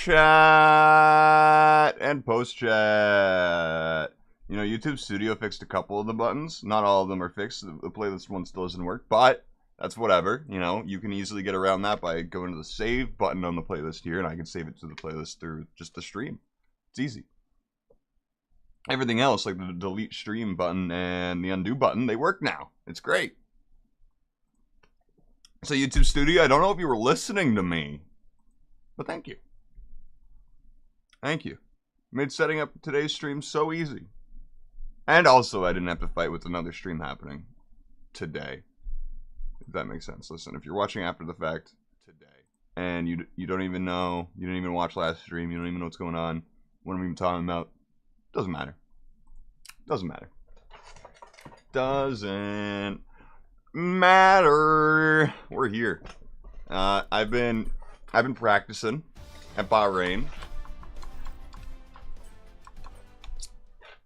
chat and post chat. You know, YouTube Studio fixed a couple of the buttons. Not all of them are fixed. The playlist one still doesn't work, but that's whatever. You know, you can easily get around that by going to the save button on the playlist here, and I can save it to the playlist through just the stream. It's easy. Everything else, like the delete stream button and the undo button, they work now. It's great. So YouTube Studio, I don't know if you were listening to me, but thank you. Thank you. Made setting up today's stream so easy. And also, I didn't have to fight with another stream happening today. If that makes sense. Listen, if you're watching after the fact today, and you don't even know, you didn't even watch last stream, you don't even know what's going on, what I'm even talking about, doesn't matter. Doesn't matter. Doesn't matter. We're here. I've been practicing at Bahrain.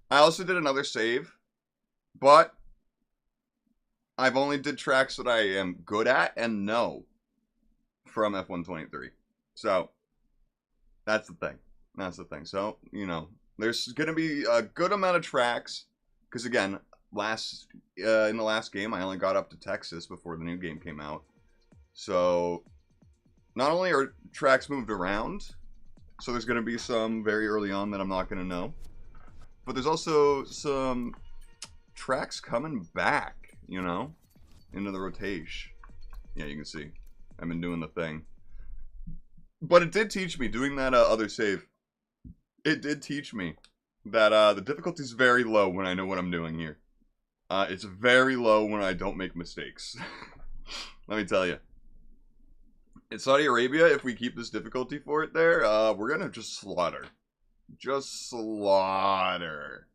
I also did another save, but I've only did tracks that I am good at and know from F123. So that's the thing. That's the thing. So, you know, there's going to be a good amount of tracks because again, in the last game I only got up to Texas before the new game came out. So not only are tracks moved around, so there's going to be some very early on that I'm not going to know, but there's also some tracks coming back, you know, into the rotation. Yeah, you can see I've been doing the thing, but it did teach me doing that other save. It did teach me that the difficulty is very low when I know what I'm doing here. It's very low when I don't make mistakes. Let me tell you. In Saudi Arabia, if we keep this difficulty for it there, we're going to just slaughter. Just slaughter.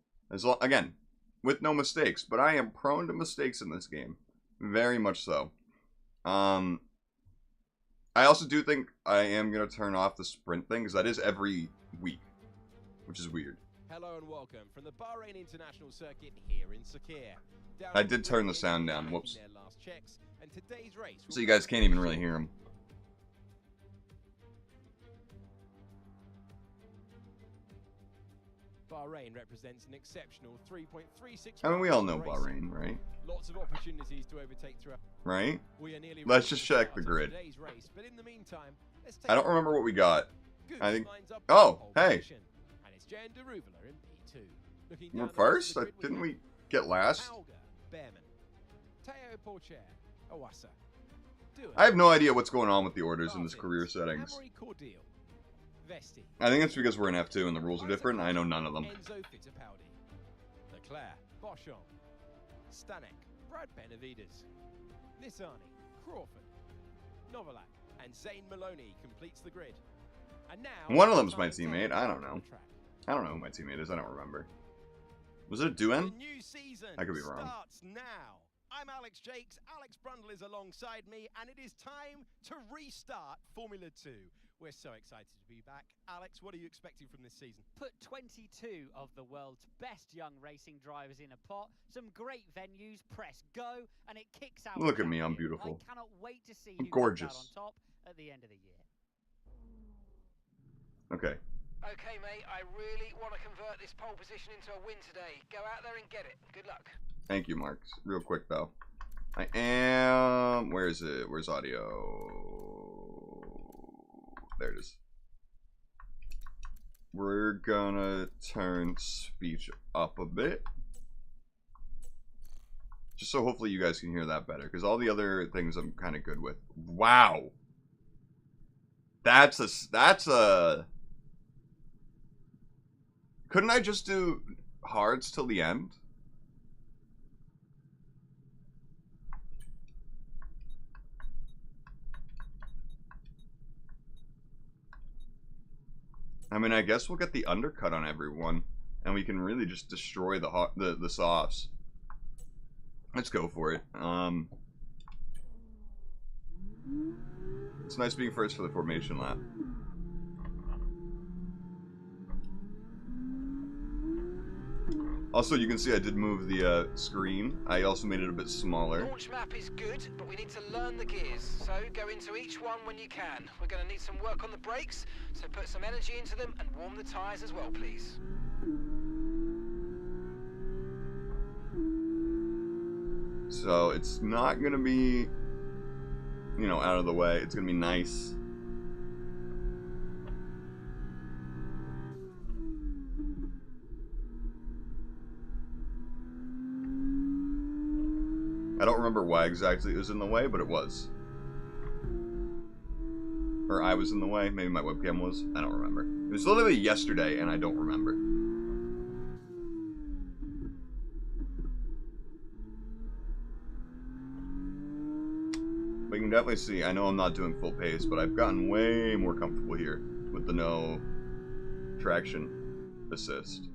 Again, with no mistakes. But I am prone to mistakes in this game. Very much so. I also do think I am going to turn off the sprint thing, because that is every week. Which is weird. Hello and welcome from the Bahrain International Circuit here in Sakir. I did turn the sound down. Whoops. So you guys can't even really hear him. Bahrain represents an exceptional 3.36. I mean, we all know Bahrain, right? Lots of opportunities to overtake throughout. Right? Let's just check the grid. I don't remember what we got. I think. Oh, hey. We're first? Didn't we get last? I have no idea what's going on with the orders in this career settings. I think it's because we're in F2 and the rules are different. I know none of them. Leclerc, Boschon, Stanek, Brad Benavides, Nissani, Crawford, Novalak, and Zane Maloney completes the grid. And now one of them's my teammate. I don't know. I don't know who my teammate is. I don't remember. Was it a Duen? I could be wrong. Now. I'm Alex Jakes. Alex Brundle is alongside me, and it is time to restart Formula 2. We're so excited to be back. Alex, what are you expecting from this season? Put 22 of the world's best young racing drivers in a pot, some great venues, press go, and it kicks out. Look at me, I'm beautiful. I cannot wait to see I'm who gorgeous. comes out on top at the end of the year. Okay. Okay, mate, I really want to convert this pole position into a win today. Go out there and get it. Good luck. Thank you, Mark. Real quick, though. I am... Where is it? Where's audio? There it is. We're gonna turn speech up a bit. Just so hopefully you guys can hear that better. Because all the other things I'm kind of good with. Wow. That's a... Couldn't I just do hards till the end? I mean, I guess we'll get the undercut on everyone, and we can really just destroy the softs. Let's go for it. It's nice being first for the formation lap. Also, you can see I did move the screen. I also made it a bit smaller. Launch map is good, but we need to learn the gears. So go into each one when you can. We're going to need some work on the brakes, so put some energy into them and warm the tyres as well, please. So it's not going to be, you know, out of the way. It's going to be nice. I don't remember why exactly it was in the way, but it was. Or I was in the way. Maybe my webcam was. I don't remember. It was literally yesterday, and I don't remember. But you can definitely see, I know I'm not doing full pace, but I've gotten way more comfortable here with the no traction assist.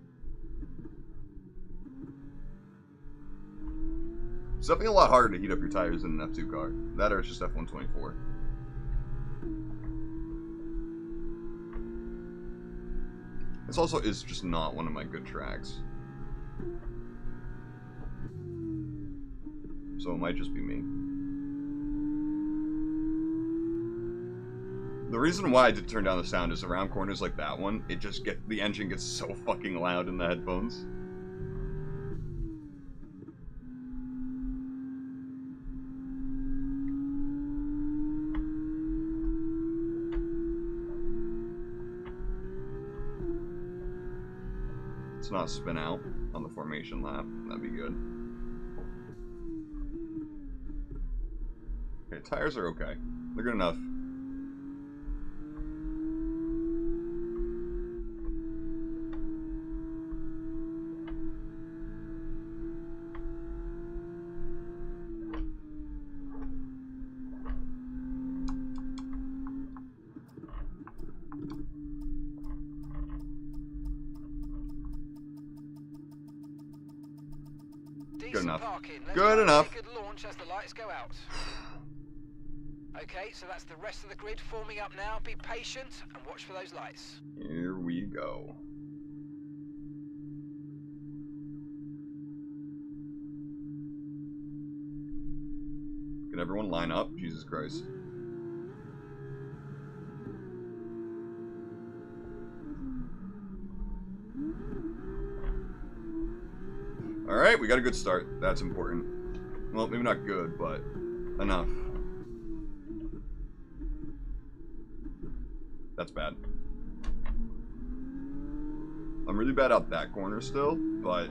It's definitely a lot harder to heat up your tires in an F2 car. That or it's just F124. This also is just not one of my good tracks. So it might just be me. The reason why I did turn down the sound is around corners like that one, the engine gets so fucking loud in the headphones. Let's not spin out on the formation lap. That'd be good. Okay, tires are okay. They're good enough. Decent enough. parking. Let's Good try and enough. take a good launch as the lights go out. Okay, so that's the rest of the grid forming up now. Be patient and watch for those lights. Here we go. Can everyone line up? Jesus Christ. Alright, we got a good start. That's important. Well, maybe not good, but enough. That's bad. I'm really bad out that corner still, but...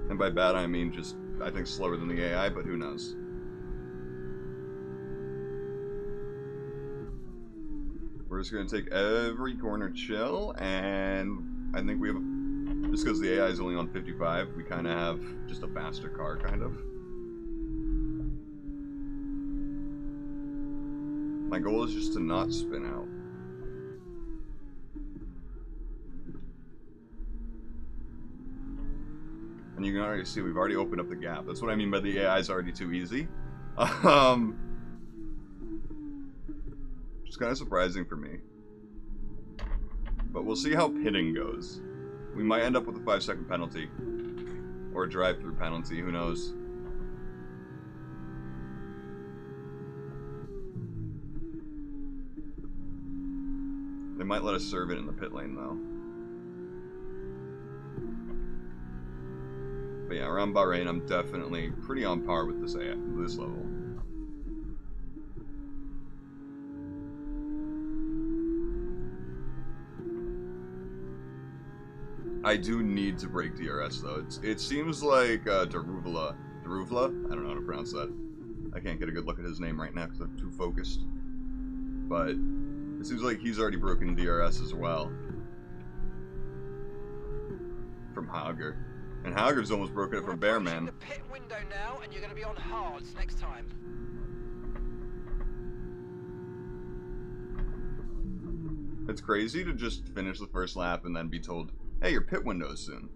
And by bad I mean just, I think slower than the AI, but who knows. We're just gonna take every corner chill, and I think we have... Just because the AI is only on 55, we kind of have just a faster car, kind of. My goal is just to not spin out. And you can already see we've already opened up the gap. That's what I mean by the AI is already too easy. Just kind of surprising for me. But we'll see how pitting goes. We might end up with a 5-second penalty. Or a drive-through penalty, who knows. They might let us serve it in the pit lane, though. But yeah, around Bahrain, I'm definitely pretty on par with this level. I do need to break DRS though. It seems like Daruvla. I don't know how to pronounce that. I can't get a good look at his name right now because I'm too focused. But it seems like he's already broken DRS as well. From Hauger. And Hauger's almost broken it from Bearman. The pit window now, and you're going to be on hards next time. It's crazy to just finish the first lap and then be told, hey, your pit window's soon.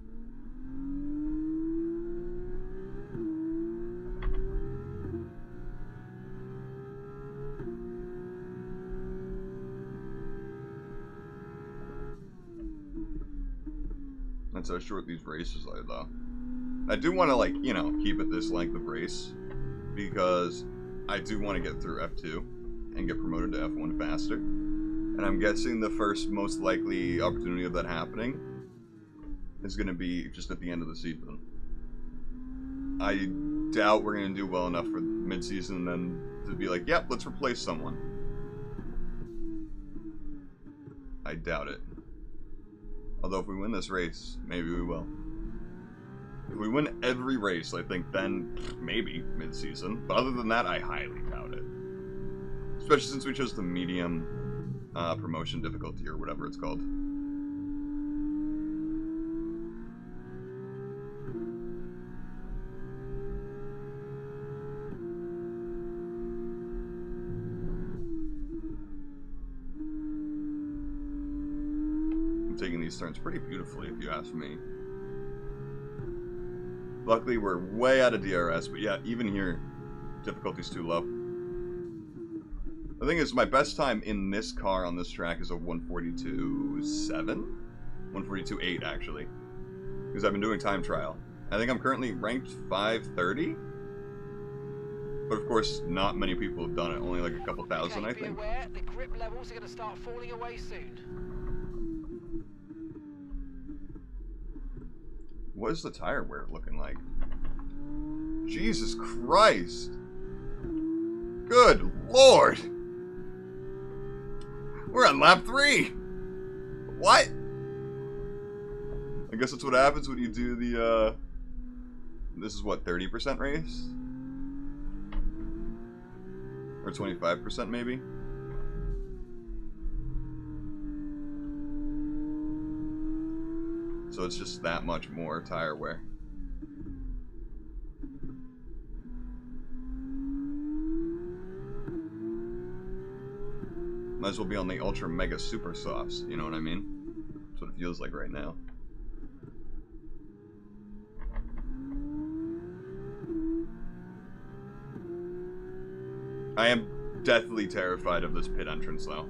That's how short these races are, though. I do want to, like, you know, keep it this length of race, because I do want to get through F2 and get promoted to F1 faster. And I'm guessing the first most likely opportunity of that happening is going to be just at the end of the season. I doubt we're going to do well enough for mid-season and then to be like, yep, let's replace someone. I doubt it. Although if we win this race, maybe we will. If we win every race, I think then maybe mid-season. But other than that, I highly doubt it. Especially since we chose the medium promotion difficulty or whatever it's called. I'm taking these turns pretty beautifully, if you ask me. Luckily, we're way out of DRS, but yeah, even here, difficulty's too low. The thing is, my best time in this car on this track is a 142.7? 142.8, actually. Because I've been doing time trial. I think I'm currently ranked 530? But of course, not many people have done it. Only like a couple thousand, I think. Be aware, the grip levels are going to start falling away soon. What is the tire wear looking like? Jesus Christ! Good Lord! We're on lap 3! What? I guess that's what happens when you do the, This is what, 30% race? Or 25% maybe? So it's just that much more tire wear. Might as well be on the Ultra Mega Super Softs, you know what I mean? That's what it feels like right now. I am deathly terrified of this pit entrance, though.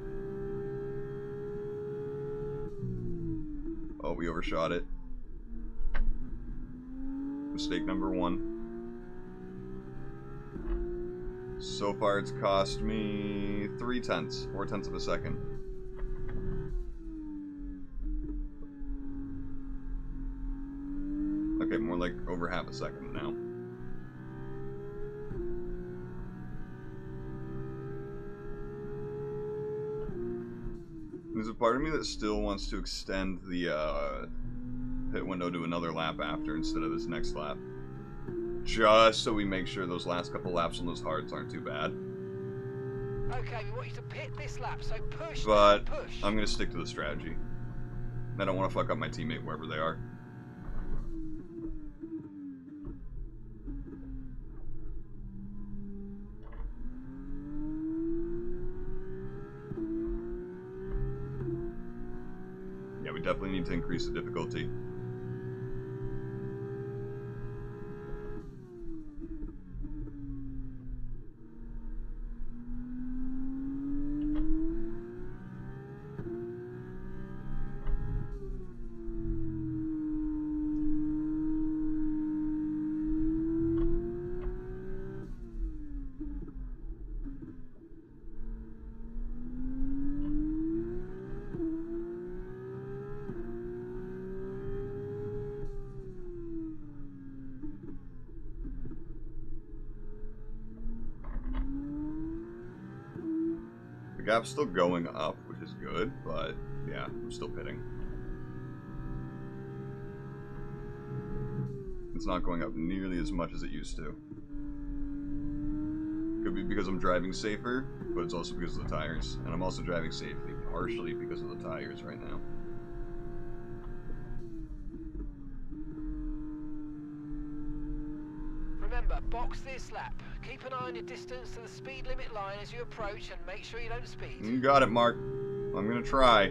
Oh, we overshot it. Mistake number 1. So far, it's cost me 4 tenths of a second. Okay, more like over half a second now. There's a part of me that still wants to extend the pit window to another lap after instead of this next lap. Just so we make sure those last couple laps on those hards aren't too bad. Okay, we want you to pit this lap, so push. But push. I'm going to stick to the strategy. I don't want to fuck up my teammate wherever they are. Yeah, we definitely need to increase the difficulty. The gap's still going up, which is good, but yeah, I'm still pitting. It's not going up nearly as much as it used to. Could be because I'm driving safer, but it's also because of the tires. And I'm also driving safely, partially because of the tires right now. Remember, box this lap. Keep an eye on your distance to the speed limit line as you approach and make sure you don't speed. You got it, Mark. I'm gonna try.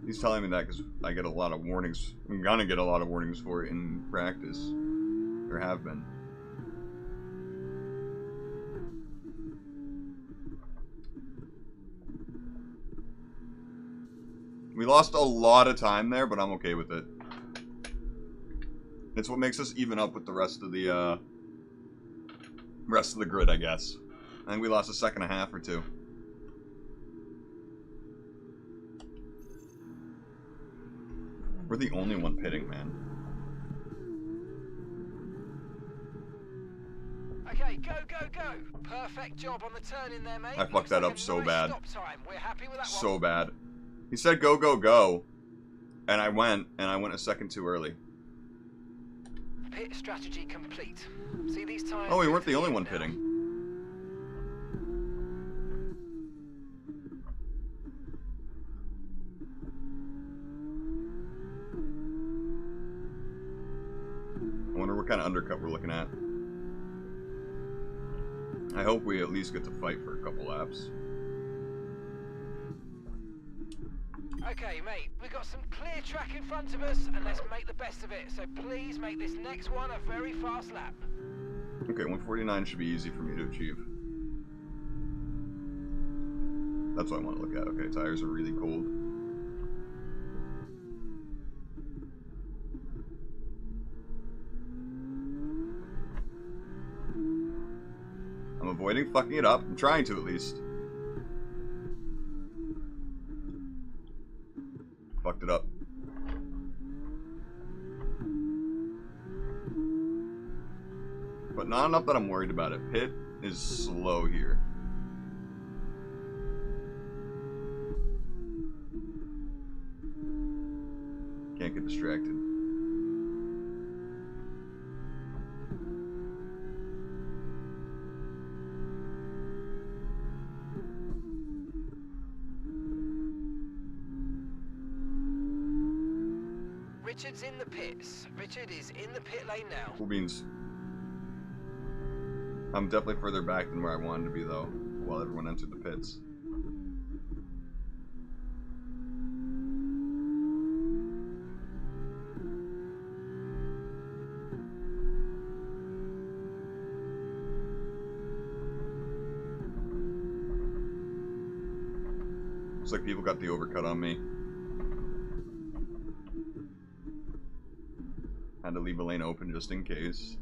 He's telling me that because I get a lot of warnings. I'm gonna get a lot of warnings for it in practice. There have been. We lost a lot of time there, but I'm okay with it. It's what makes us even up with the rest of the grid, I guess. I think we lost a second and a half or two. We're the only one pitting, man. Okay, go, go, go. Perfect job on the turn in there, mate. I fucked that up so bad. Stop time. We're happy with that So one. bad. He said go, go, go. And I went a second too early. Pit strategy complete. See these tires? Oh, we weren't the only one pitting. I wonder what kind of undercut we're looking at. I hope we at least get to fight for a couple laps. Okay, mate, we've got some clear track in front of us, and let's make the best of it. So please make this next one a very fast lap. Okay, 149 should be easy for me to achieve. That's what I want to look at. Okay, tires are really cold. I'm avoiding fucking it up. I'm trying to, at least. Fucked it up. But not enough that I'm worried about it. Pit is slow here. Can't get distracted. Richard's in the pits. Richard is in the pit lane now. Cool beans. I'm definitely further back than where I wanted to be, though, while everyone entered the pits. Looks like people got the overcut on me. Had to leave a lane open just in case.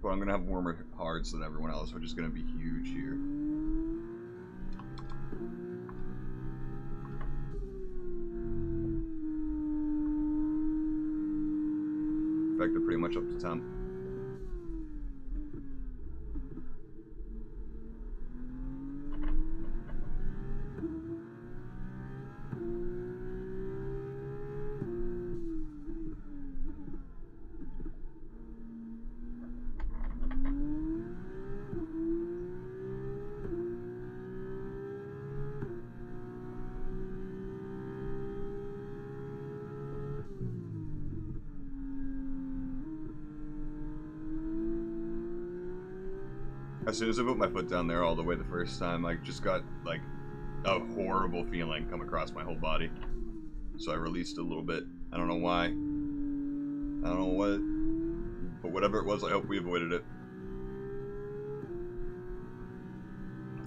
But I'm gonna have warmer hards than everyone else, which is gonna be huge here. In fact, they're pretty much up to temp. As soon as I put my foot down there all the way the first time, I just got, like, a horrible feeling come across my whole body. So I released a little bit. I don't know why. I don't know what. But whatever it was, I hope we avoided it.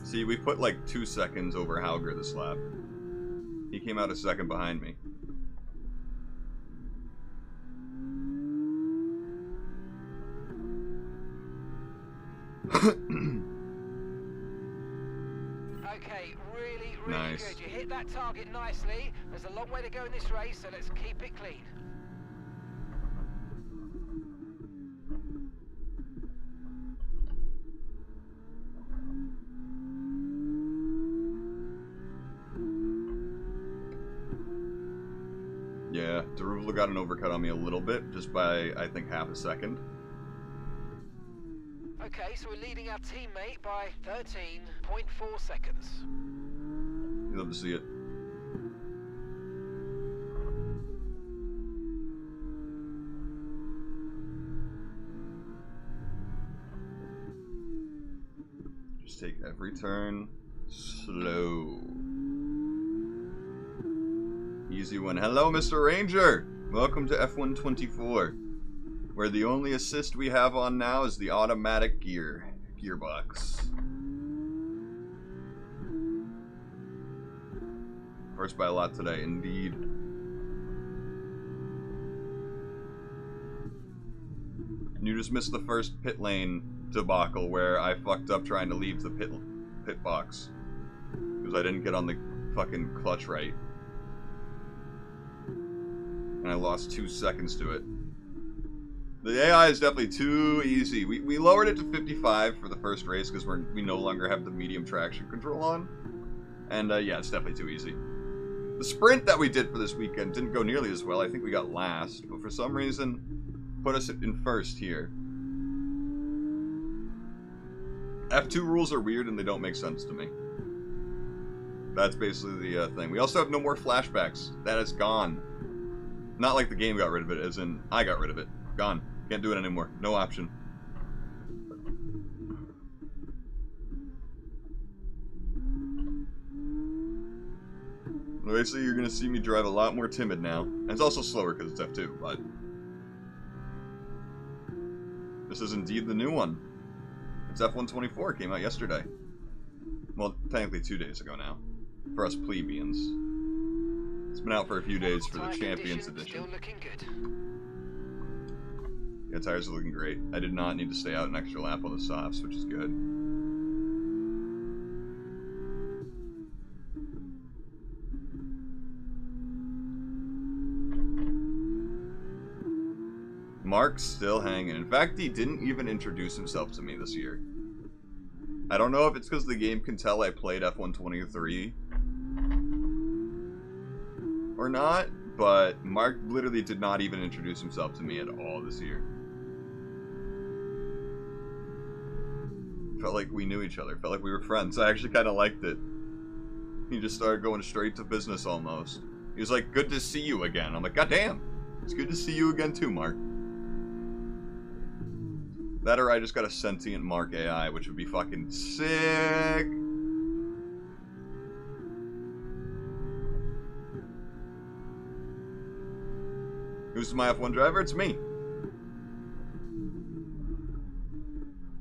See, we put like 2 seconds over Hauger this lap. He came out a second behind me. Okay, really Nice. good. You hit that target nicely. There's a long way to go in this race, so let's keep it clean. Yeah, Deruvla got an overcut on me a little bit, just by, I think, half a second. Okay, so we're leading our teammate by 13.4 seconds. You love to see it. Just take every turn slow. easy one. Hello, Mr. Ranger! Welcome to F124, where the only assist we have on now is the automatic gearbox. First by a lot today, indeed. You just missed the first pit lane debacle where I fucked up trying to leave the pit box because I didn't get on the fucking clutch right, and I lost 2 seconds to it. The AI is definitely too easy. We lowered it to 55 for the first race because we no longer have the medium traction control on, and yeah, it's definitely too easy. The sprint that we did for this weekend didn't go nearly as well. I think we got last, but for some reason put us in first here. F2 rules are weird and they don't make sense to me. That's basically the thing. We also have no more flashbacks. That is gone. Not like the game got rid of it, as in I got rid of it. Gone. Can't do it anymore. No option. Basically, you're going to see me drive a lot more timid now. And it's also slower because it's F2, but this is indeed the new one. It's F124. Came out yesterday. Well, technically 2 days ago now. For us plebeians. It's been out for a few days for the Champions Edition. Still looking good. Yeah, tires are looking great. I did not need to stay out an extra lap on the softs, which is good. Mark's still hanging. In fact, he didn't even introduce himself to me this year. I don't know if it's because the game can tell I played F123 or not, but Mark literally did not even introduce himself to me at all this year. Felt like we knew each other. Felt like we were friends. I actually kind of liked it. He just started going straight to business almost. He was like, good to see you again. I'm like, God damn. It's good to see you again too, Mark. That or I just got a sentient Mark AI, which would be fucking sick. Who's my F1 driver? It's me.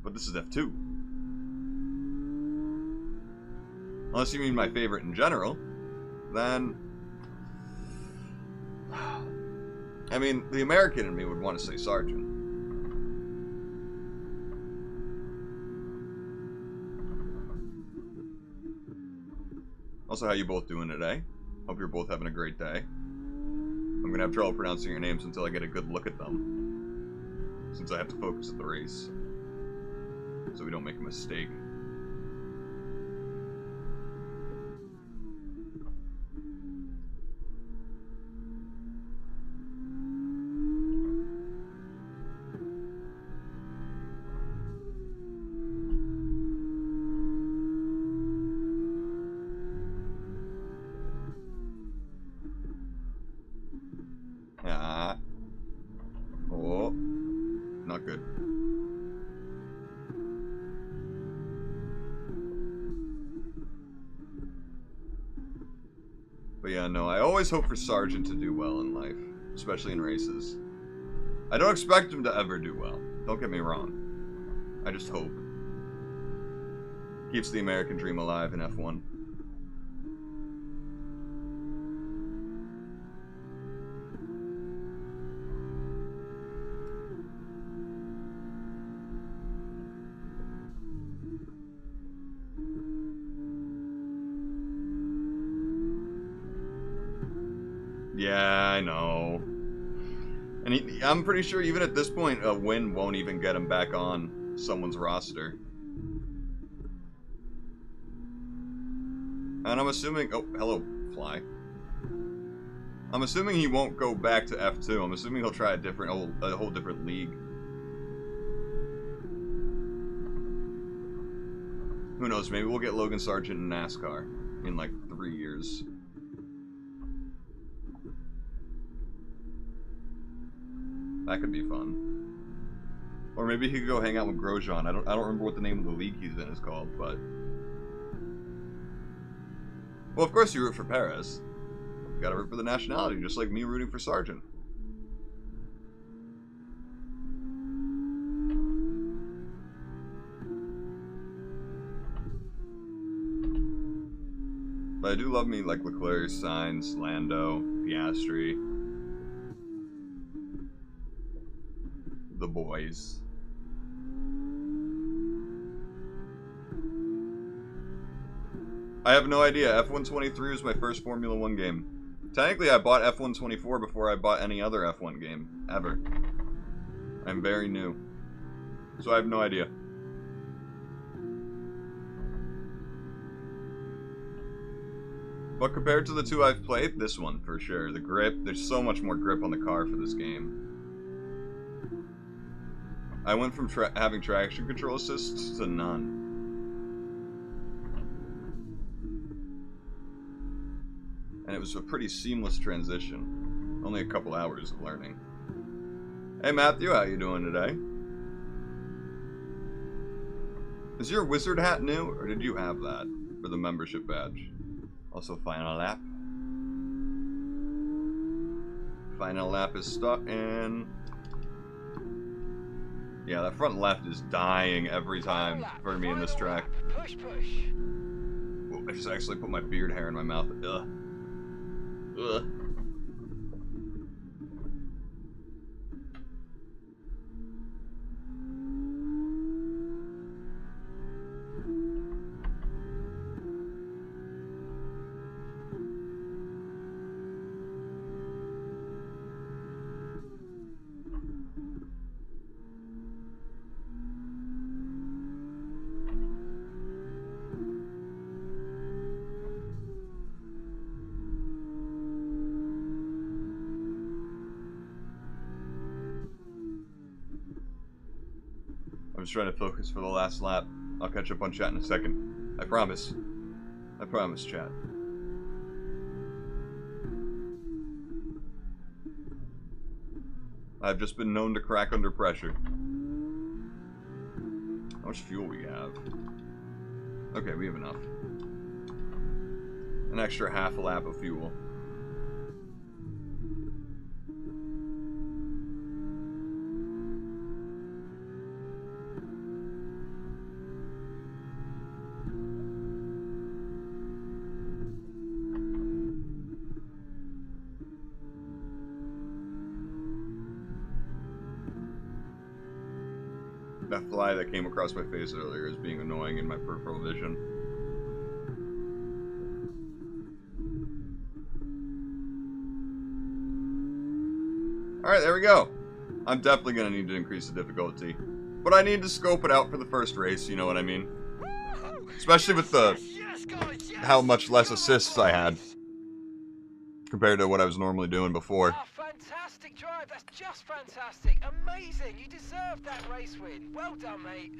But this is F2. Unless you mean my favorite in general, then I mean, the American in me would want to say Sargent. Also, how you both doing today? Hope you're both having a great day. I'm gonna have trouble pronouncing your names until I get a good look at them, since I have to focus at the race, so we don't make a mistake. Oh, not good. But yeah, no, I always hope for Sargent to do well in life, especially in races. I don't expect him to ever do well, don't get me wrong. I just hope. Keeps the American dream alive in F1. Yeah, I know. And I'm pretty sure even at this point, a win won't even get him back on someone's roster. And I'm assuming... Oh, hello, Fly. I'm assuming he won't go back to F2. I'm assuming he'll try a whole different league. Who knows, maybe we'll get Logan Sargent in NASCAR in like 3 years. That could be fun. Or maybe he could go hang out with Grosjean. I don't remember what the name of the league he's in is called, but... Well, of course you root for Perez. Gotta root for the nationality, just like me rooting for Sargent. But I do love me like Leclerc, Sainz, Lando, Piastri. The boys. I have no idea. F123 was my first Formula 1 game. Technically, I bought F124 before I bought any other F1 game, ever. I'm very new. So I have no idea. But compared to the two I've played, this one, for sure. The grip, there's so much more grip on the car for this game. I went from having traction control assists to none. And it was a pretty seamless transition. Only a couple hours of learning. Hey Matthew, how you doing today? Is your wizard hat new, or did you have that for the membership badge? Also, final lap. Final lap is stuck in. Yeah, that front left is dying every time for me in this track. Push, push. Ooh, I just actually put my beard hair in my mouth. Ugh. Ugh. I'm just trying to focus for the last lap. I'll catch up on chat in a second. I promise. I promise, chat. I've just been known to crack under pressure. How much fuel we have? Okay, we have enough. An extra half a lap of fuel. That fly that came across my face earlier is being annoying in my peripheral vision. Alright, there we go. I'm definitely going to need to increase the difficulty. But I need to scope it out for the first race, you know what I mean? Especially with the how much less assists I had compared to what I was normally doing before. Oh, fantastic drive. That's just fantastic. Amazing. You deserved that race win. Well done, mate.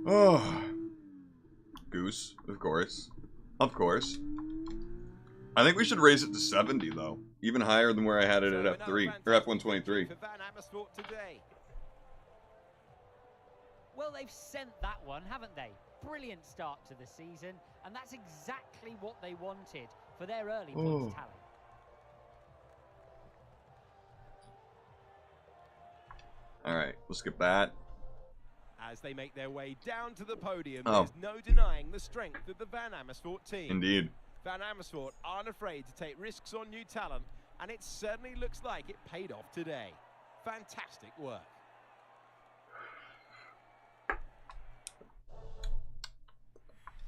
Oh. Goose, of course. Of course. I think we should raise it to 70, though. Even higher than where I had it at F3, or F123. For Van Amersfoort today. Well, they've sent that one, haven't they? Brilliant start to the season, and that's exactly what they wanted for their early points tally. Alright, we'll skip that. As they make their way down to the podium, Oh. there's no denying the strength of the Van Amersfoort team. Indeed. Van Amersfoort aren't afraid to take risks on new talent, and it certainly looks like it paid off today. Fantastic work.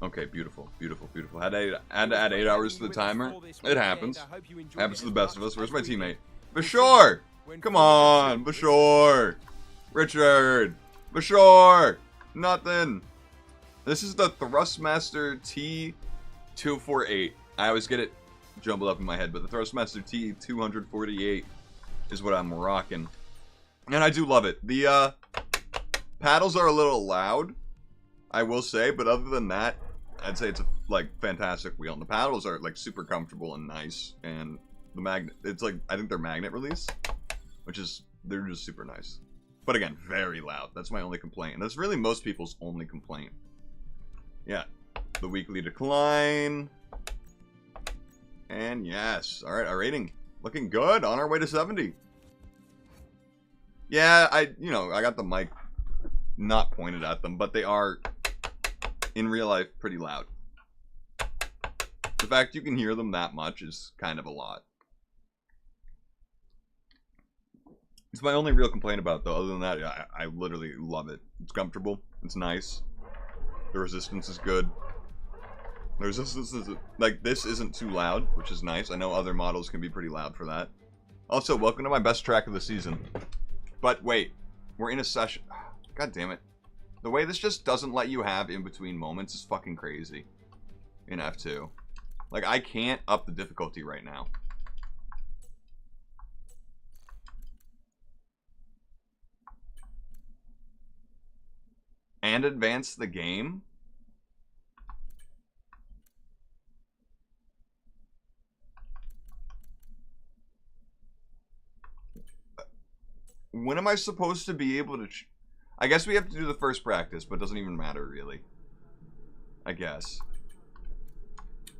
Okay, beautiful, beautiful, beautiful. Had to add 8 hours to the timer. It happens. Happens to the best of us. Where's my teammate? Bashore! Come on, Bashore! Richard! Bashore! Nothing. This is the Thrustmaster T248. I always get it jumbled up in my head, but the Thrustmaster T248 is what I'm rocking. And I do love it. The paddles are a little loud, I will say, but other than that, I'd say it's a fantastic wheel. And the paddles are like super comfortable and nice, and the magnet, it's like, I think they're magnet release, which is, they're just super nice. But again, very loud. That's my only complaint, and that's really most people's only complaint. Yeah, the weekly decline, And yes. Alright, our rating. Looking good. On our way to 70. Yeah, I got the mic not pointed at them, but they are, in real life, pretty loud. The fact you can hear them that much is kind of a lot. It's my only real complaint about it, though. Other than that, I literally love it. It's comfortable. It's nice. The resistance is good. The resistance is, like, this isn't too loud, which is nice. I know other models can be pretty loud for that. Also, welcome to my best track of the season. But wait, we're in a session. God damn it. The way this just doesn't let you have in-between moments is fucking crazy. In F2. Like, I can't up the difficulty right now. And advance the game? When am I supposed to be able to... I guess we have to do the first practice, but it doesn't even matter, really. I guess.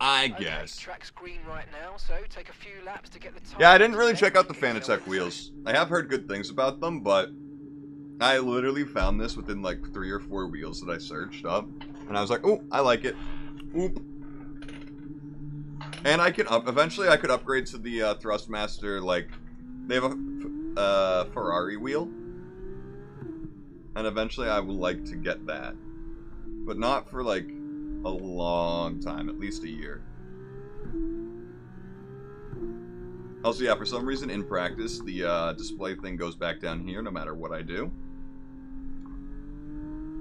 Okay, track's green right now, so take a few laps to get the time. Yeah, I didn't really check out the Fanatec wheels. I have heard good things about them, but I literally found this within like 3 or 4 wheels that I searched up, and I was like, oh, I like it. Oop. And I can eventually I could upgrade to the Thrustmaster, like, they have a Ferrari wheel, and eventually I would like to get that, but not for like a long time, at least a year. Also, yeah, for some reason in practice, the display thing goes back down here no matter what I do.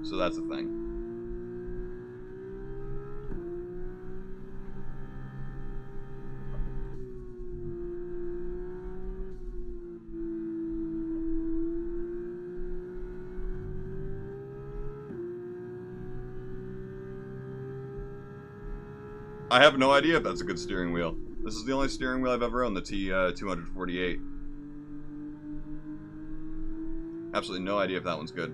So that's the thing. I have no idea if that's a good steering wheel. This is the only steering wheel I've ever owned, the T248. Absolutely no idea if that one's good.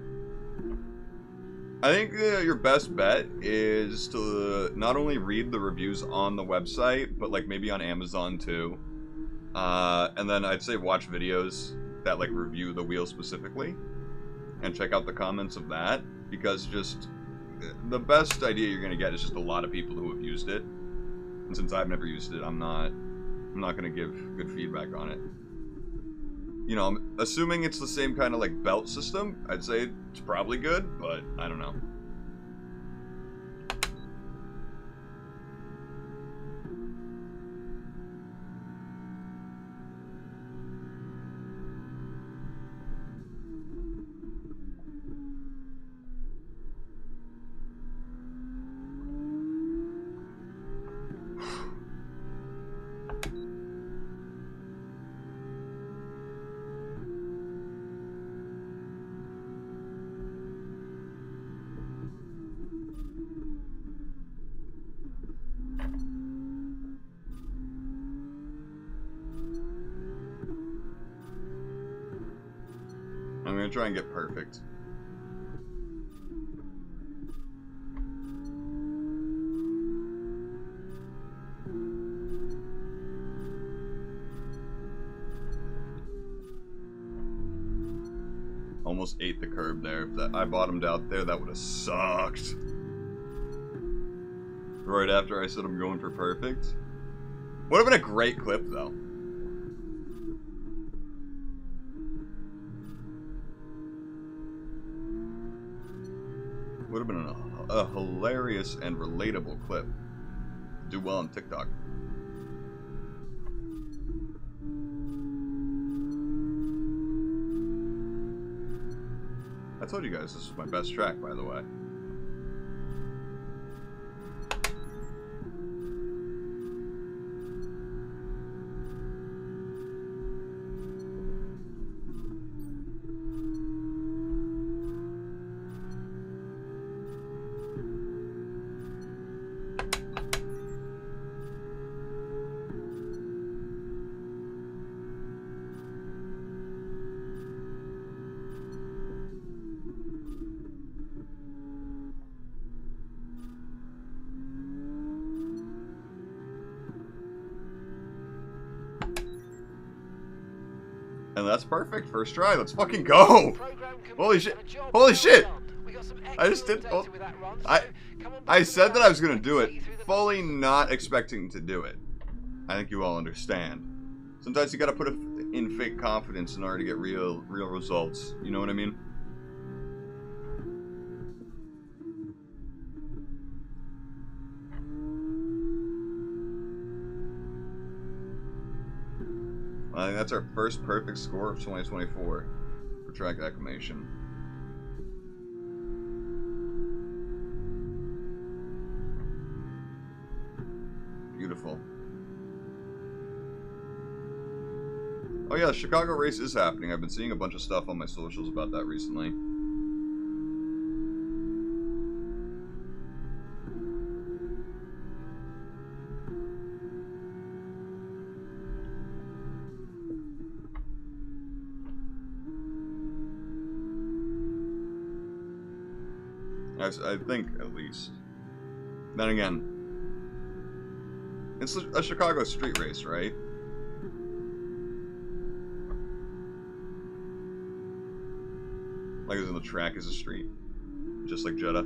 I think your best bet is to not only read the reviews on the website, but like maybe on Amazon too. And then I'd say watch videos that like review the wheel specifically. And check out the comments of that. Because just the best idea you're going to get is just a lot of people who have used it. And since I've never used it, I'm not going to give good feedback on it. You know, I'm assuming it's the same kind of like belt system. I'd say it's probably good, but I don't know. I'm gonna try and get perfect. Almost ate the curb there. If that I bottomed out there, that would have sucked. Right after I said I'm going for perfect. Would have been a great clip though. Would have been a hilarious and relatable clip. Do well on TikTok. I told you guys this was my best track, by the way. And that's perfect. First try. Let's fucking go. Program complete Holy shit. and a job Holy well shit. done. We got some I just excellent did. data Oh, with that run, I so come on I back said to that I was gonna and do it, take you through the fully process. not expecting to do it. I think you all understand. Sometimes you gotta put in fake confidence in order to get real results. You know what I mean? I think that's our first perfect score of 2024 for track acclimation. Beautiful. Oh yeah, the Chicago race is happening. I've been seeing a bunch of stuff on my socials about that recently. I think, at least. Then again, it's a Chicago street race, right? Like, as in the track is a street. Just like Jeddah.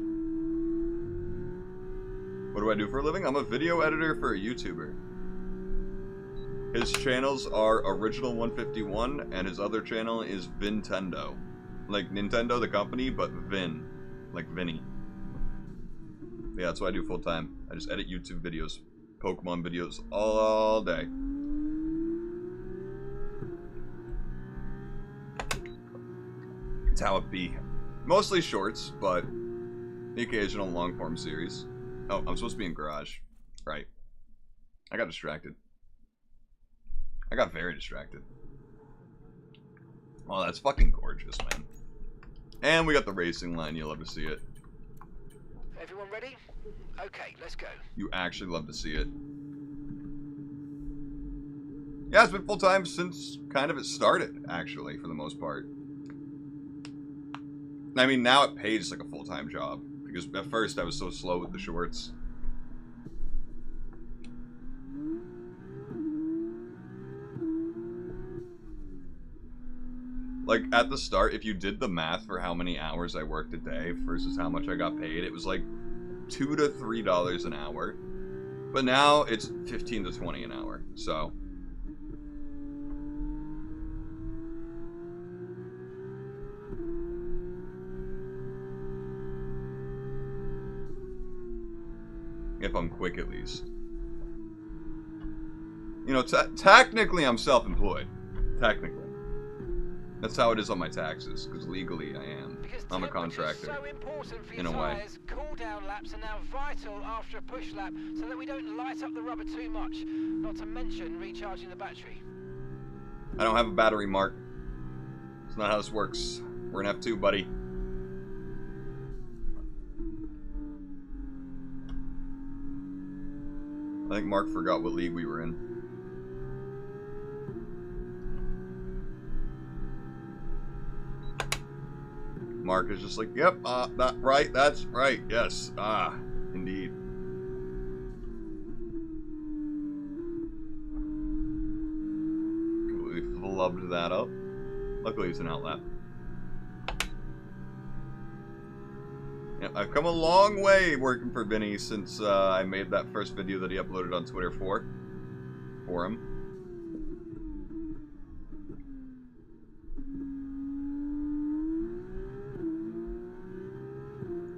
What do I do for a living? I'm a video editor for a YouTuber. His channels are Original151, and his other channel is Vintendo. Like Nintendo, the company, but Vin. Like Vinny. Yeah, that's what I do full time. I just edit YouTube videos, Pokemon videos all day. It's how it be. Mostly shorts, but the occasional long form series. Oh, I'm supposed to be in garage. Right. I got distracted. I got very distracted. Oh, that's fucking gorgeous, man. And we got the racing line. You'll love to see it. Everyone ready? Okay, let's go. You actually love to see it. Yeah, it's been full time since kind of it started, actually, for the most part. I mean, now it pays like a full-time job. Because at first I was so slow with the shorts. Like, at the start, if you did the math for how many hours I worked a day versus how much I got paid, it was like $2 to $3 an hour. But now it's 15 to 20 an hour, so... If I'm quick, at least. You know, technically I'm self-employed. Technically. That's how it is on my taxes, because legally I am. I'm a contractor, so important for in a your way. tires. Cool down laps are now vital after a push lap, so that we don't light up the rubber too much. Not to mention recharging the battery. I don't have a battery, Mark. It's not how this works. We're in F2, buddy. I think Mark forgot what league we were in. Mark is just like, yep, that's right, yes, indeed. Completely flubbed that up. Luckily it's an outlap. Yeah, I've come a long way working for Vinny since I made that first video that he uploaded on Twitter for him.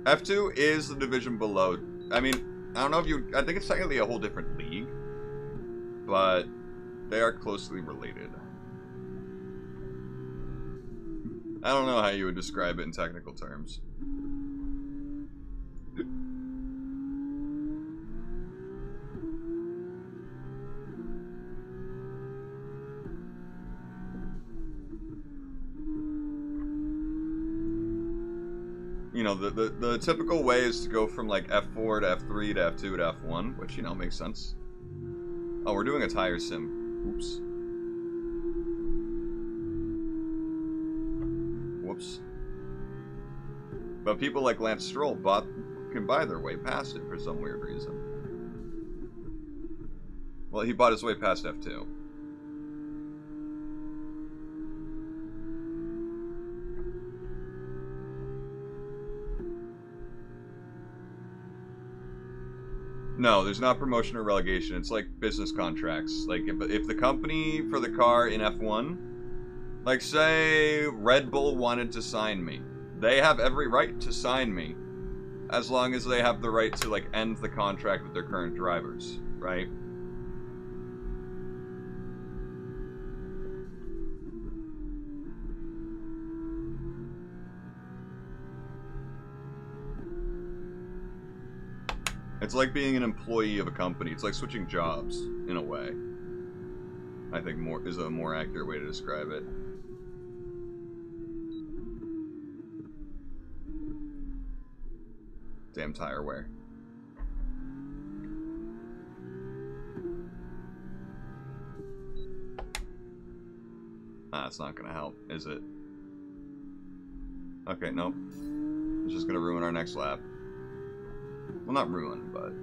F2 is the division below. I mean, I don't know if you... I think it's technically a whole different league. But they are closely related. I don't know how you would describe it in technical terms. You know, the typical way is to go from like F4 to F3 to F2 to F1, which, you know, makes sense. Oh, we're doing a tire sim. Oops. Whoops. But people like Lance Stroll can buy their way past it for some weird reason. Well, he bought his way past F2. No, there's not promotion or relegation. It's like business contracts. Like, if the company for the car in F1, like, say Red Bull wanted to sign me, they have every right to sign me, as long as they have the right to, like, end the contract with their current drivers, right? It's like being an employee of a company. It's like switching jobs, in a way. I think is a more accurate way to describe it. Damn tire wear. It's not gonna help, is it? Okay, nope. It's just gonna ruin our next lap. Well, not ruin, but...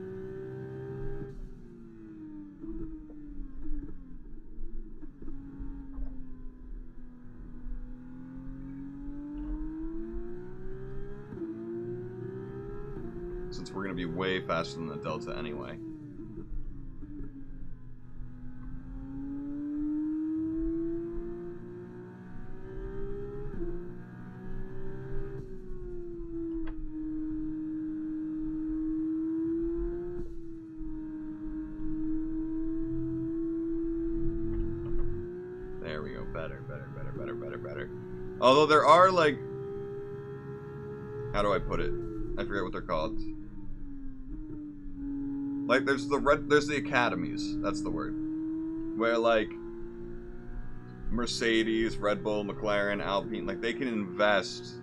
since we're gonna be way faster than the Delta anyway. There we go. Better. Although there are, like... how do I put it? I forget what they're called. Like, there's the academies, that's the word. Where, like, Mercedes, Red Bull, McLaren, Alpine, like, they can invest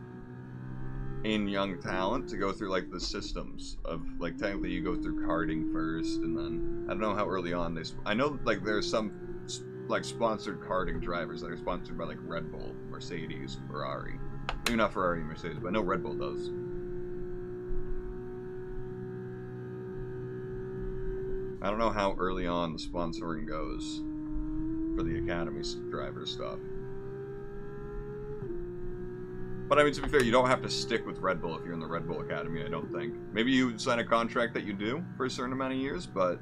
in young talent to go through, like, the systems of, like, technically you go through karting first, and then, I don't know how early on they... I know, like, there's some, like, sponsored karting drivers that are sponsored by, like, Red Bull, Mercedes, Ferrari. Maybe not Ferrari and Mercedes, but I know Red Bull does. I don't know how early on the sponsoring goes for the Academy driver stuff. But I mean, to be fair, you don't have to stick with Red Bull if you're in the Red Bull Academy, I don't think. Maybe you sign a contract that you do for a certain amount of years, but...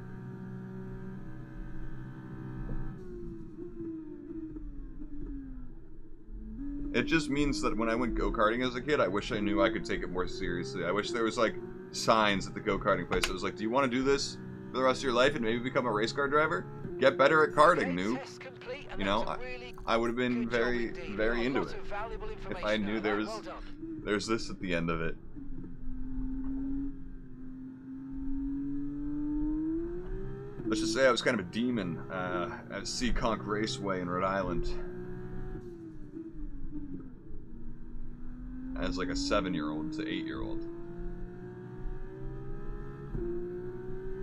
it just means that when I went go-karting as a kid, I wish I knew I could take it more seriously. I wish there was, like, signs at the go-karting place that was like, do you want to do this for the rest of your life and maybe become a race car driver? Get better at karting, noob. You know, I would have been very, very into it if I knew there's this at the end of it. Let's just say I was kind of a demon at Seekonk Raceway in Rhode Island. As like a 7-year-old to 8-year-old.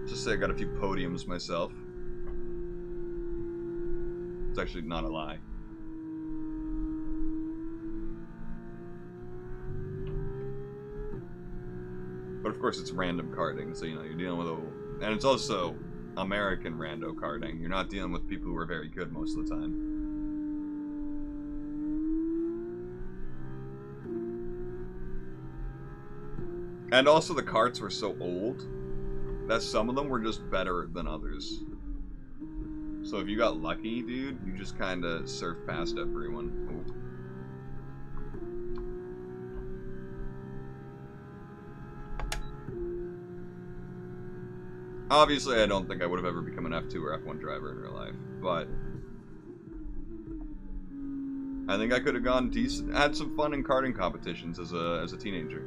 Just say I got a few podiums myself. It's actually not a lie. But of course it's random karting, so you know, you're dealing with and it's also American rando karting. You're not dealing with people who are very good most of the time. And also the karts were so old that some of them were just better than others. So if you got lucky, dude, you just kind of surfed past everyone. Ooh. Obviously, I don't think I would have ever become an F2 or F1 driver in real life, but I think I could have gone decent, had some fun in karting competitions as a teenager.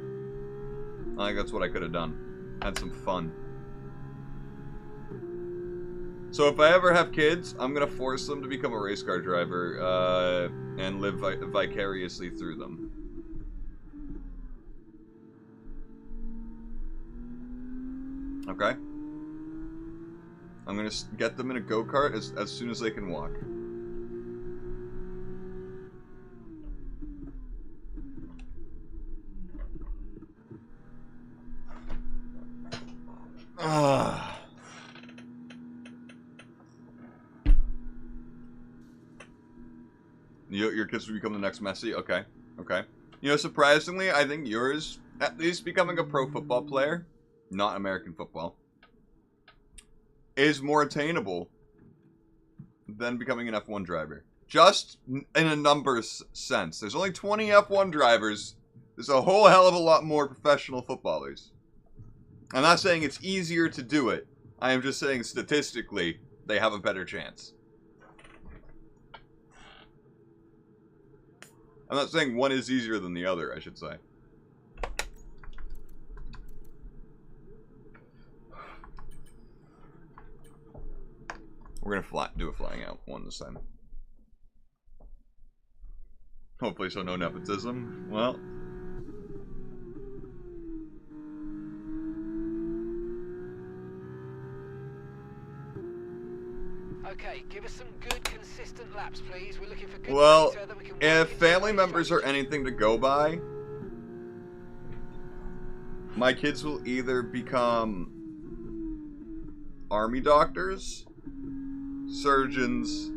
I think that's what I could have done. Had some fun. So if I ever have kids, I'm gonna force them to become a race car driver and live vicariously through them. Okay? I'm gonna get them in a go-kart as soon as they can walk. Your kids will become the next Messi? Okay. Okay. You know, surprisingly, I think yours, at least becoming a pro football player, not American football, is more attainable than becoming an F1 driver. Just in a numbers sense. There's only 20 F1 drivers. There's a whole hell of a lot more professional footballers. I'm not saying it's easier to do it. I am just saying statistically, they have a better chance. I'm not saying one is easier than the other, I should say. We're gonna do a flying out one this time. Hopefully so no nepotism. Well. Okay, give us some good, consistent laps, please. We're looking for good Well, data that we can work if into family the members are strategy. anything to go by, my kids will either become army doctors, surgeons,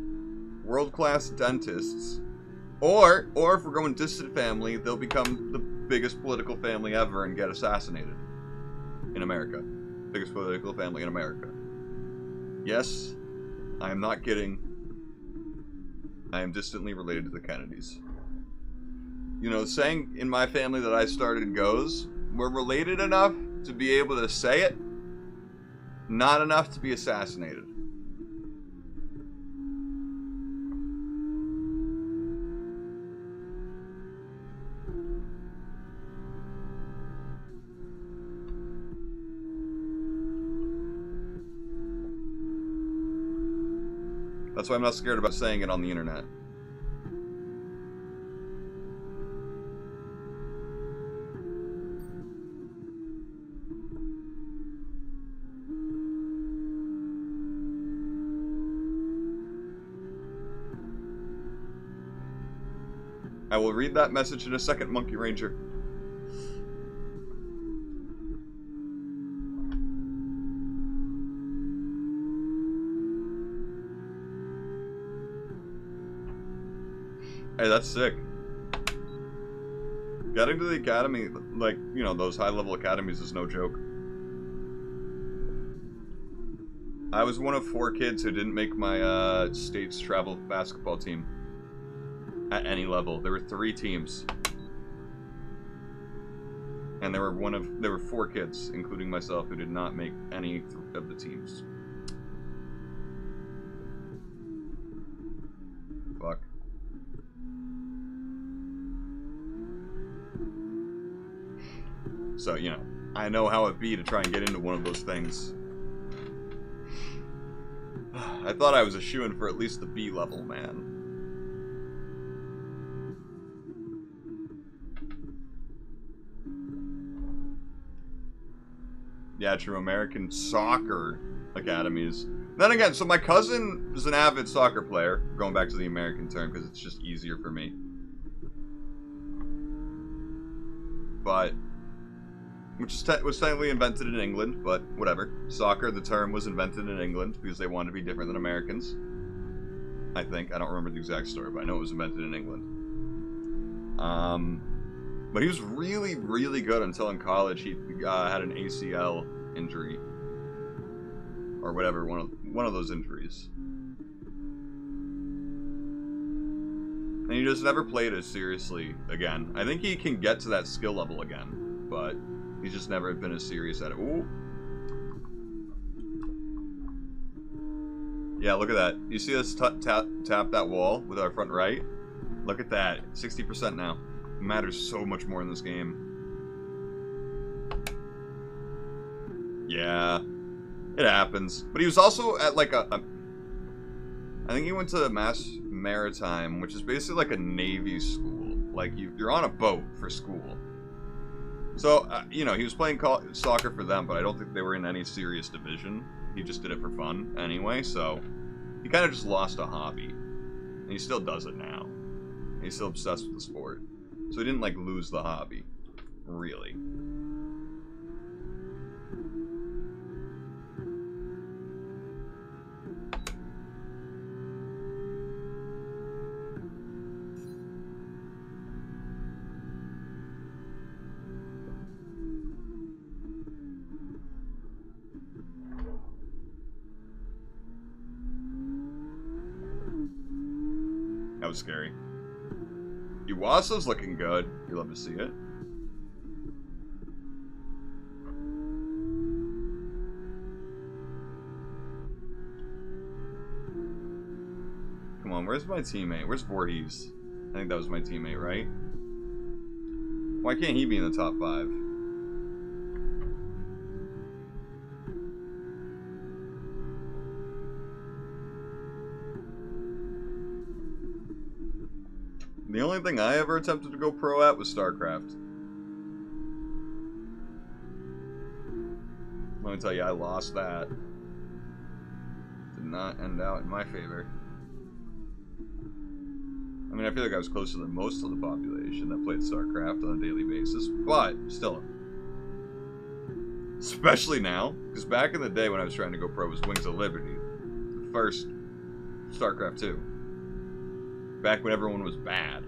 world-class dentists, or if we're going distant family, they'll become the biggest political family ever and get assassinated in America. Biggest political family in America. Yes, I am not kidding. I am distantly related to the Kennedys. You know, the saying in my family that I started goes, we're related enough to be able to say it, not enough to be assassinated. That's why I'm not scared about saying it on the internet. I will read that message in a second, Monkey Ranger. Hey, that's sick. Getting to the academy, like, you know, those high-level academies is no joke. I was one of 4 kids who didn't make my state's travel basketball team at any level. There were 3 teams. And there were 4 kids, including myself, who did not make any of the teams. Fuck. So, you know, I know how it'd be to try and get into one of those things. I thought I was a shoo-in for at least the B level, man. Yeah, true. American soccer academies. Then again, so my cousin is an avid soccer player. Going back to the American term because it's just easier for me. But which was technically invented in England, but whatever. Soccer, the term was invented in England because they wanted to be different than Americans. I think. I don't remember the exact story, but I know it was invented in England. But he was really, really good until in college he had an ACL injury. Or whatever, one of those injuries. And he just never played as seriously again. I think he can get to that skill level again, but he's just never been as serious at it. Ooh. Yeah, look at that. You see us tap that wall with our front right? Look at that. 60% now. It matters so much more in this game. Yeah. It happens. But he was also at like I think he went to Mass Maritime, which is basically like a Navy school. Like, you're on a boat for school. So, you know, he was playing soccer for them, but I don't think they were in any serious division. He just did it for fun anyway, so he kind of just lost a hobby. And he still does it now. And he's still obsessed with the sport. So he didn't, like, lose the hobby. Really. That was scary. Iwasa's looking good. You love to see it. Come on, where's my teammate? Where's Voorhees? I think that was my teammate, right? Why can't he be in the top 5? The only thing I ever attempted to go pro at was StarCraft. Let me tell you, I lost that. Did not end out in my favor. I mean, I feel like I was closer than most of the population that played StarCraft on a daily basis, but still. Especially now, because back in the day when I was trying to go pro was Wings of Liberty, the first StarCraft 2. Back when everyone was bad.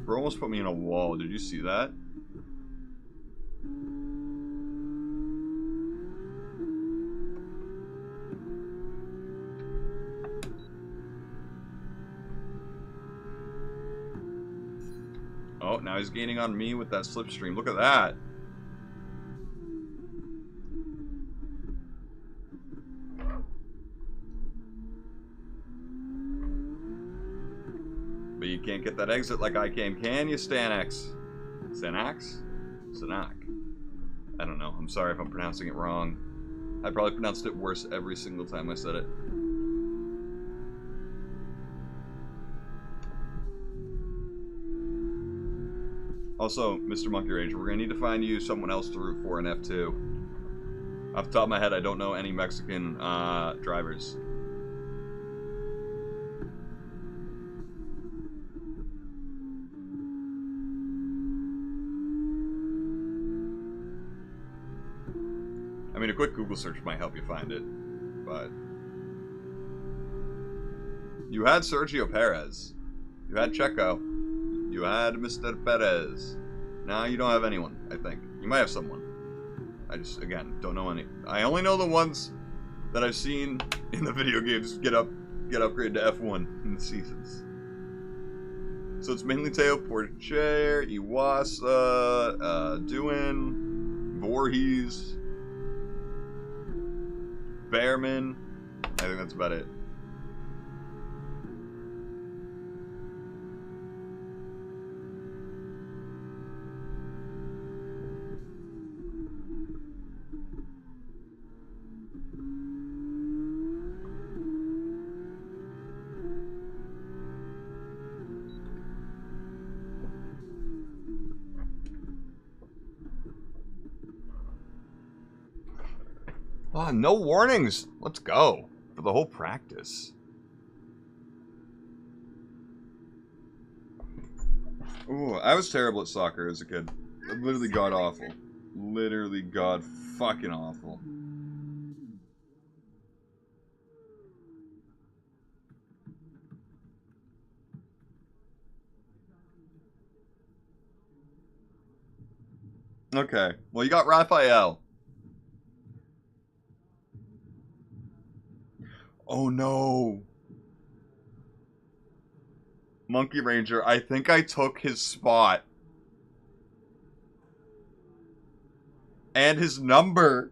Bro almost put me in a wall. Did you see that? Oh, now he's gaining on me with that slipstream. Look at that. But you can't get that exit like I can you, Stanax? Stanax? Stanak. I don't know. I'm sorry if I'm pronouncing it wrong. I probably pronounced it worse every single time I said it. Also, Mr. Monkey Rage, we're gonna need to find you someone else to root for in F2. Off the top of my head, I don't know any Mexican drivers. I mean, a quick Google search might help you find it, but... You had Sergio Perez. You had Checo. You had Mr. Perez. Now you don't have anyone, I think. You might have someone. I just, again, don't know any. I only know the ones that I've seen in the video games get upgraded to F1 in the seasons. So it's mainly Teo Porcher, Iwasa, Duin, Voorhees, Behrman. I think that's about it. Oh, no warnings. Let's go for the whole practice. Ooh, I was terrible at soccer as a kid. Literally god awful. Literally god fucking awful. Okay, well you got Raphael. Oh no. Monkey Ranger, I think I took his spot. And his number.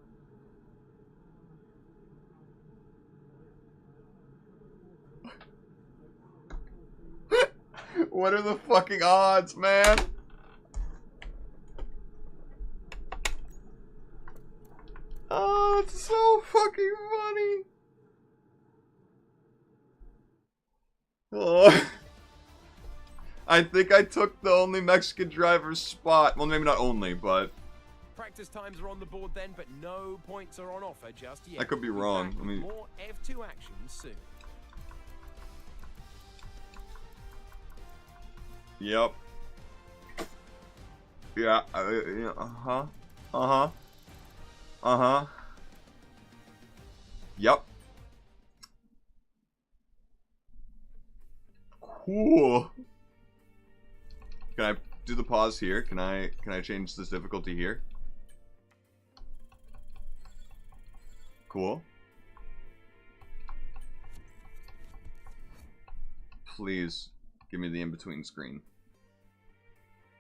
What are the fucking odds, man? Oh, it's so fucking funny. Oh. I think I took the only Mexican driver's spot. Well, maybe not only, but... Practice times are on the board then, but no points are on offer just yet. I could be wrong. Back Let with me... more F2 action soon. Yep. Yeah, yeah, uh-huh. Uh-huh. Uh-huh. Yep. Cool. Can I do the pause here? Can I change this difficulty here? Cool. Please give me the in-between screen.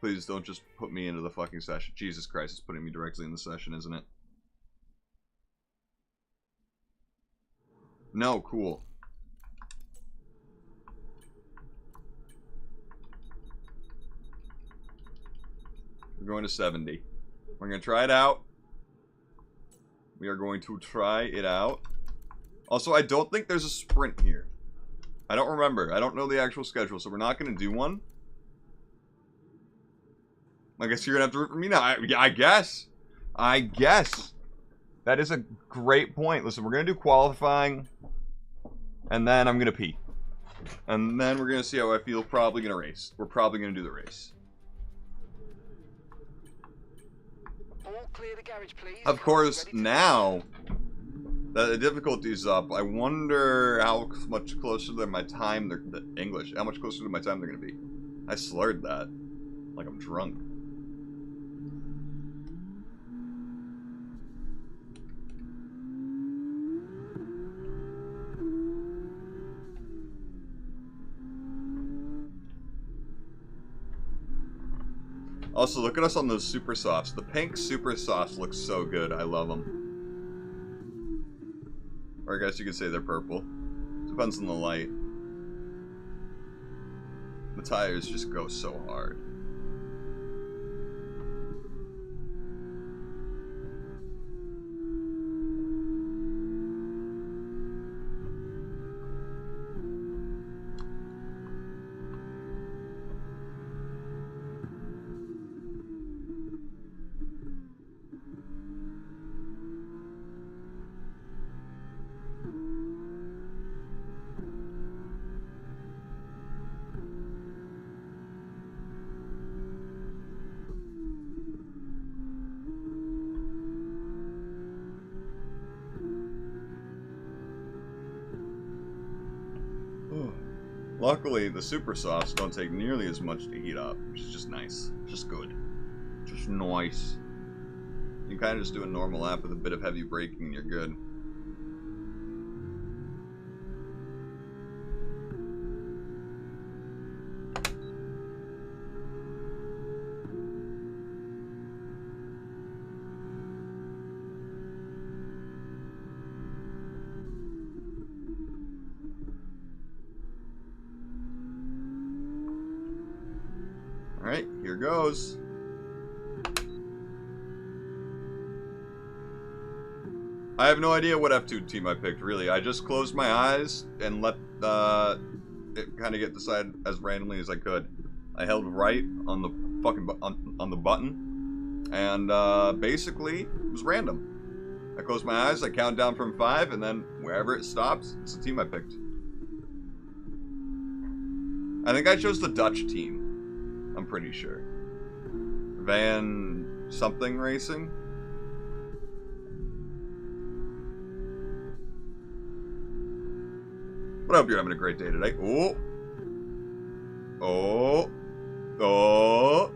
Please don't just put me into the fucking session. Jesus Christ, it's putting me directly in the session, isn't it? No, cool. We're going to 70. We're going to try it out. We are going to try it out. Also, I don't think there's a sprint here. I don't remember. I don't know the actual schedule, so we're not going to do one. I guess you're going to have to root for me now. I guess. I guess. That is a great point. Listen, we're going to do qualifying. And then I'm going to pee. And then we're going to see how I feel. Probably going to race. We're probably going to do the race. All clear the garage, please. Of course, now that the difficulty's up, I wonder how much closer to my time how much closer to my time they're going to be. I slurred that. Like I'm drunk. Also, look at us on those Super Softs. The pink Super Softs look so good. I love them. Or I guess you could say they're purple. Depends on the light. The tires just go so hard. Luckily, the Super Softs don't take nearly as much to heat up, which is just nice. Just good. Just nice. You kind of just do a normal lap with a bit of heavy braking and you're good. Alright, here goes. I have no idea what F2 team I picked, really. I just closed my eyes and let it kind of get decided as randomly as I could. I held right on the fucking on the button, and basically it was random. I closed my eyes, I count down from 5, and then wherever it stops, it's the team I picked. I think I chose the Dutch team. I'm pretty sure. Van something racing? But I hope you're having a great day today. Oh! Oh! Oh!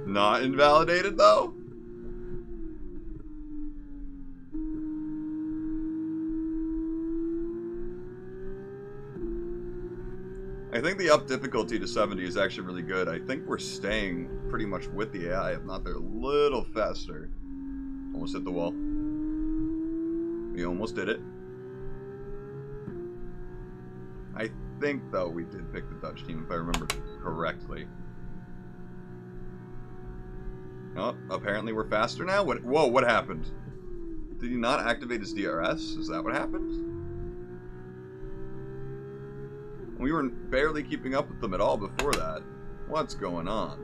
Not invalidated though? I think the up difficulty to 70 is actually really good. I think we're staying pretty much with the AI, if not they're a little faster. Almost hit the wall. We almost did it. I think, though, we did pick the Dutch team, if I remember correctly. Oh, apparently we're faster now? Whoa, what happened? Did he not activate his DRS? Is that what happened? We were barely keeping up with them at all before that. What's going on?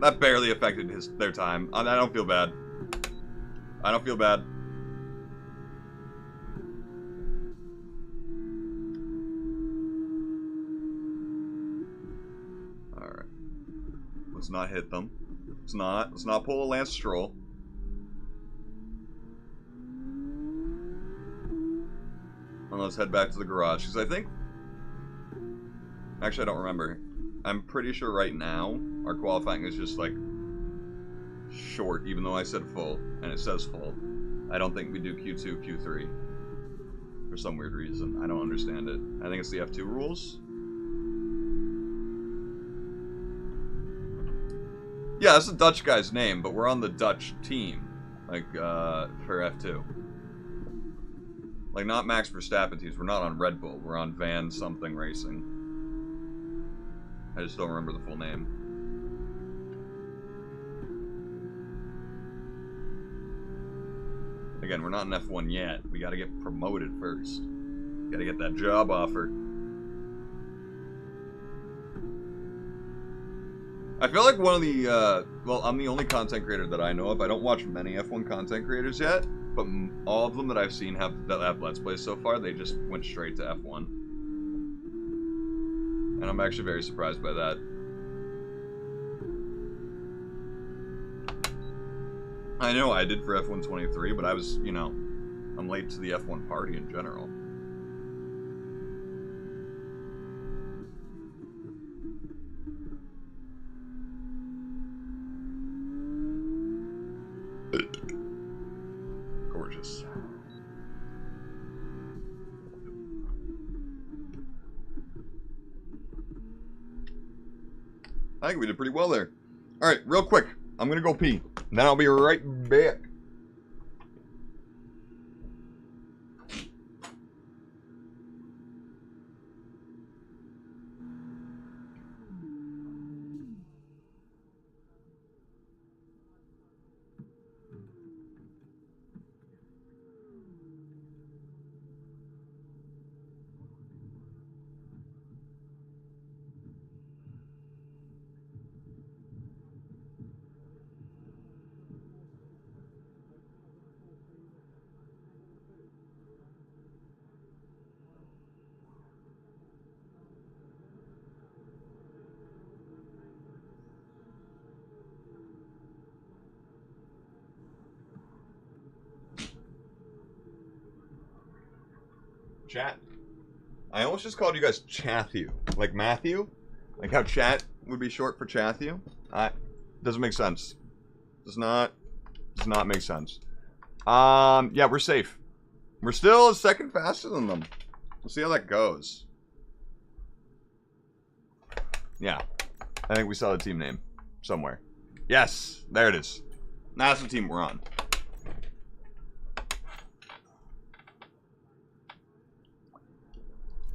That barely affected their time. I don't feel bad. I don't feel bad. Alright. Let's not hit them. Let's not pull a Lance Stroll. And let's head back to the garage, because I think... Actually, I don't remember. I'm pretty sure right now, our qualifying is just, like, short, even though I said full, and it says full. I don't think we do Q2, Q3. For some weird reason. I don't understand it. I think it's the F2 rules. Yeah, that's a Dutch guy's name, but we're on the Dutch team. Like, for F2. Like, not Max Verstappen teams. We're not on Red Bull. We're on Van something Racing. I just don't remember the full name. Again, we're not in F1 yet. We gotta get promoted first. Gotta get that job offer. I feel like one of the, well, I'm the only content creator that I know of. I don't watch many F1 content creators yet, but all of them that I've seen that have Let's Plays so far, they just went straight to F1. And I'm actually very surprised by that. I know I did for F1 23, but I was, you know, I'm late to the F1 party in general. Gorgeous. I think we did pretty well there. Alright, real quick. I'm gonna go pee. Then I'll be right back. Chat. I almost just called you guys Chathew. Like Matthew? Like how chat would be short for Chathew? Doesn't make sense. Does not make sense. Yeah, we're safe. We're still a second faster than them. We'll see how that goes. Yeah. I think we saw the team name somewhere. Yes, there it is. That's the team we're on.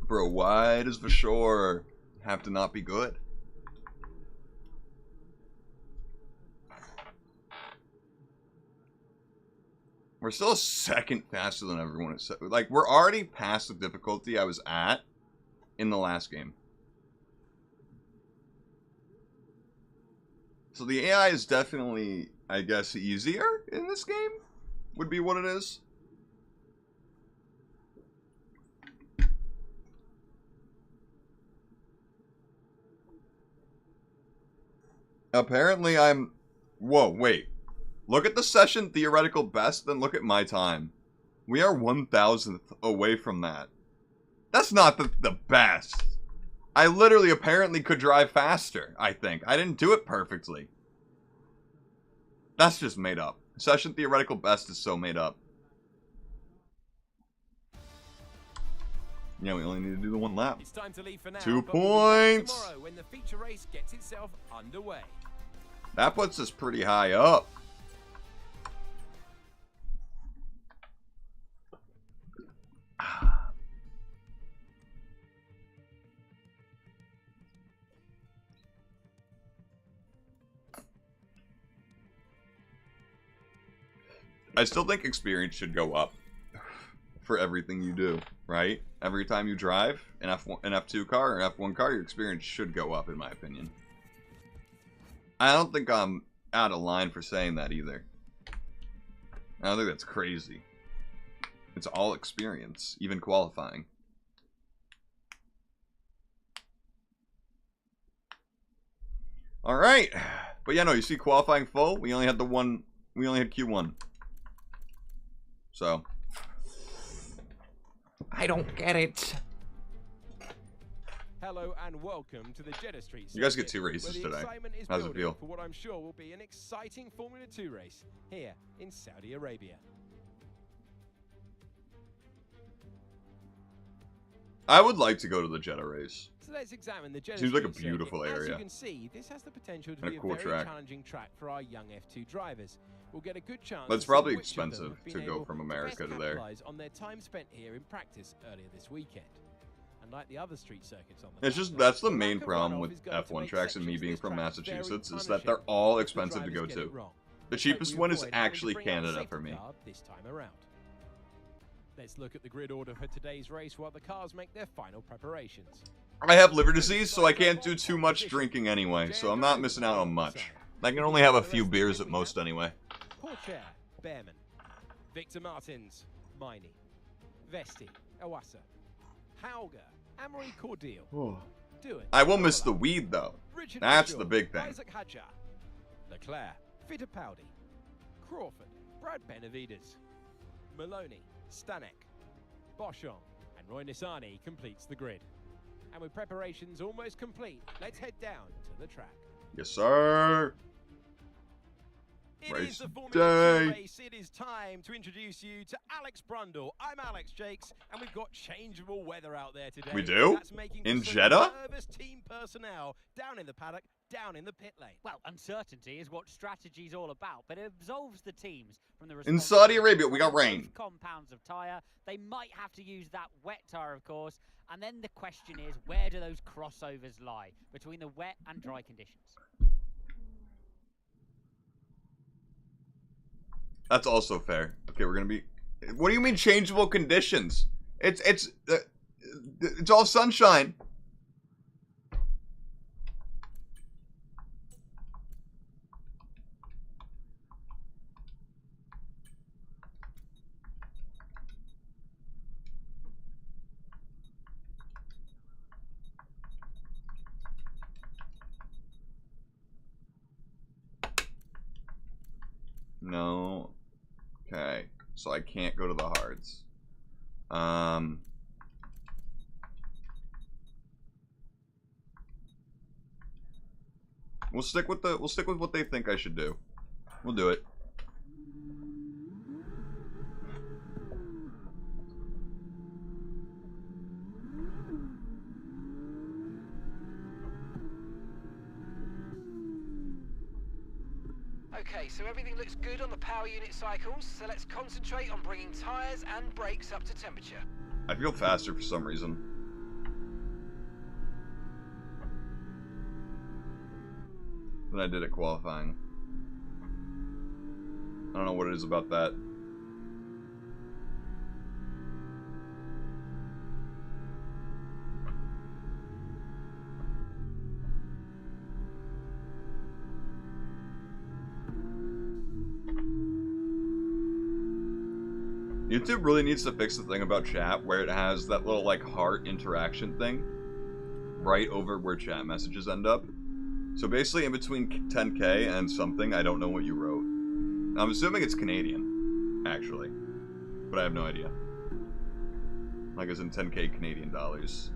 Bro, wide as for sure. Have to not be good. We're still a second faster than everyone. Like, we're already past the difficulty I was at in the last game. So the AI is definitely, I guess, easier in this game? Would be what it is. Apparently I'm... Whoa, wait. Look at the session theoretical best, then look at my time. We are 1,000th away from that. That's not the best. I literally apparently could drive faster, I think. I didn't do it perfectly. That's just made up. Session theoretical best is so made up. Yeah, we only need to do the one lap. It's time to leave for now, 2 but we'll be back points! tomorrow when the feature race gets itself underway. That puts us pretty high up. I still think experience should go up for everything you do, right? Every time you drive an F2 car or an F1 car, your experience should go up, in my opinion. I don't think I'm out of line for saying that either. I don't think that's crazy. It's all experience, even qualifying. All right. But yeah, no, you see qualifying full, we only had the one, we only had Q1. So. I don't get it. Hello and welcome to the Jeddah Street You guys get circuit, 2 races where the today. excitement is How's it building feel? for what I'm sure will be an exciting Formula 2 race here in Saudi Arabia. I would like to go to the Jeddah race. So let's examine the Jeddah Seems like a Street beautiful circuit. As area. you can see, this has the potential to And a be a cool very track. challenging track for our young F2 drivers. We'll get a good chance. But it's to see probably which of them expensive have been to go able from to America best to there. capitalize on their time spent here in practice earlier this weekend. And like the other street circuits on the It's just, calendar, that's the lack main of problem runoff with is going to F1 make tracks and me sections being this from track very Massachusetts is punishing that they're all if the expensive to go drivers get it to. wrong. The Let's hope cheapest we one is avoid having to actually bring out the Canada safety for me. car this time around. Let's look at the grid order for today's race while the cars make their final preparations. I have liver disease, so I can't do too much drinking anyway, so I'm not missing out on much. I can only have a few beers at most anyway. Pourchaire, Behrman, Victor Martins, Miney, Vesti, Awasa, Hauger, Amory Cordial, Dewitt, I will miss the weed though. Richard That's Mitchell, the big thing. Isaac Hadjar, Leclerc, Fittipaldi, Crawford, Brad Benavides, Maloney, Stanek, Boschon, and Roy Nissany completes the grid. And with preparations almost complete, let's head down to the track. Yes, sir. It Race is the Formula 2 day. race. It is time to introduce you to Alex Brundle. I'm Alex Jakes, and we've got changeable weather out there today. We do? That's making In for some Jeddah? nervous team personnel down in the paddock, down in the pit lane. Well, uncertainty is what strategy's all about, but it absolves the teams from the In Saudi responsibility Arabia, of we got both rain. compounds of tyre. They might have to use that wet tyre, of course. And then the question is, where do those crossovers lie between the wet and dry conditions? That's also fair. Okay, we're gonna be. What do you mean changeable conditions? It's all sunshine. No. Okay. So I can't go to the hards. We'll stick with what they think I should do. We'll do it. Okay, so everything looks good on the power unit cycles, so let's concentrate on bringing tyres and brakes up to temperature. I feel faster for some reason. Than I did at qualifying. I don't know what it is about that. YouTube really needs to fix the thing about chat where it has that little like heart interaction thing right over where chat messages end up. So basically in between 10k and something, I don't know what you wrote. I'm assuming it's Canadian, actually. But I have no idea. Like as in 10k Canadian dollars.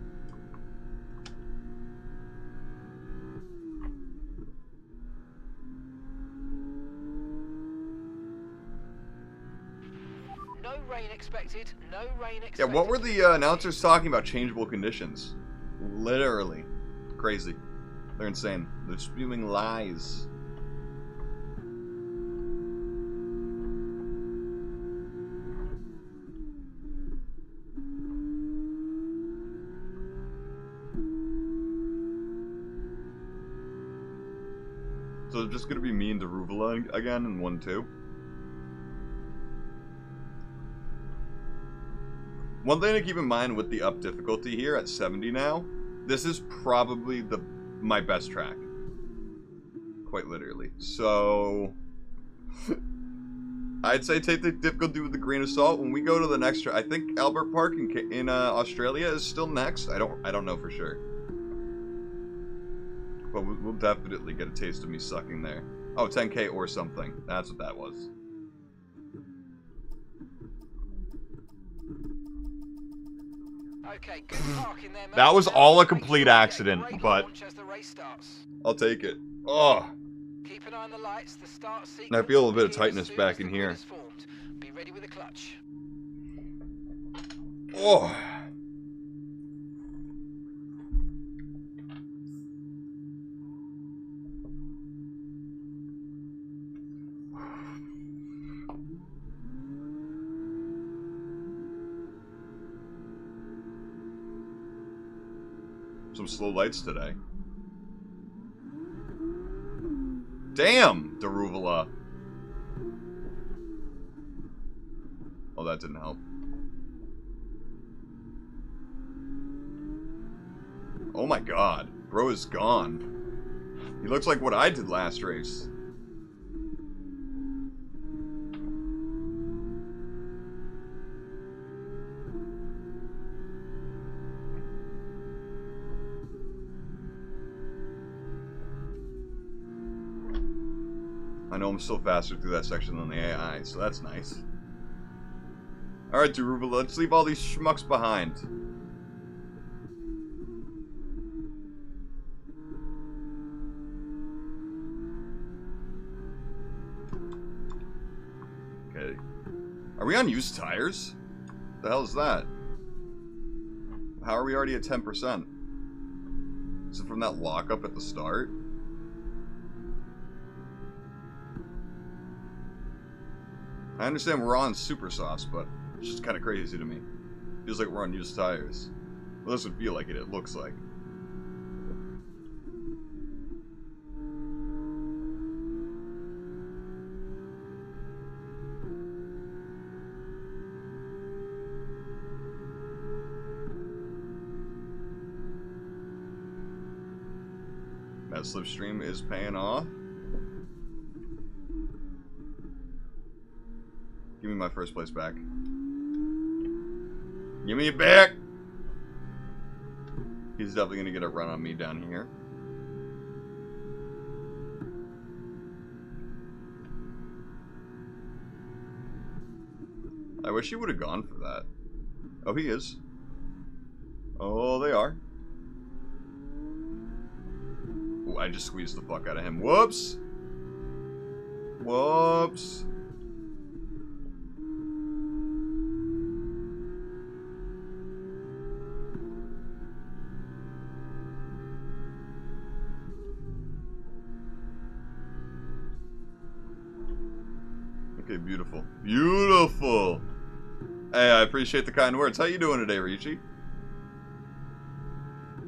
No rain expected, no rain expected. Yeah, what were the announcers talking about changeable conditions? Literally. Crazy. They're insane. They're spewing lies. So it's just gonna be me and Daruvula again in 1-2? One thing to keep in mind with the up difficulty here at 70 now, this is probably my best track. Quite literally. So I'd say take the difficulty with a grain of salt. When we go to the next track, I think Albert Park in Australia is still next. I don't know for sure. But we'll definitely get a taste of me sucking there. Oh, 10K or something. That's what that was. Okay, good parking there, mate. That was Now all a make complete sure you get a accident, great but launch as the race starts. I'll take it. Oh, Keep an eye on the lights, the start sequence. and I feel a little bit of will begin tightness as soon back as in the grid here. is formed. Be ready with the clutch. Oh. Some slow lights today. Damn, Daruvula. Oh, that didn't help. Oh my god. Bro is gone. He looks like what I did last race. I know I'm still faster through that section than the AI, so that's nice. Alright, Daruvula, let's leave all these schmucks behind. Okay. Are we on used tires? The hell is that? How are we already at 10%? Is it from that lockup at the start? I understand we're on super sauce, but it's just kind of crazy to me. Feels like we're on used tires. Well, this would feel like it looks like. That slipstream is paying off. Give me my first place back. Give me it back! He's definitely gonna get a run on me down here. I wish he would have gone for that. Oh, he is. Oh, they are. Ooh, I just squeezed the fuck out of him. Whoops! Whoops! Okay, beautiful. Beautiful! Hey, I appreciate the kind words. How you doing today, Richie?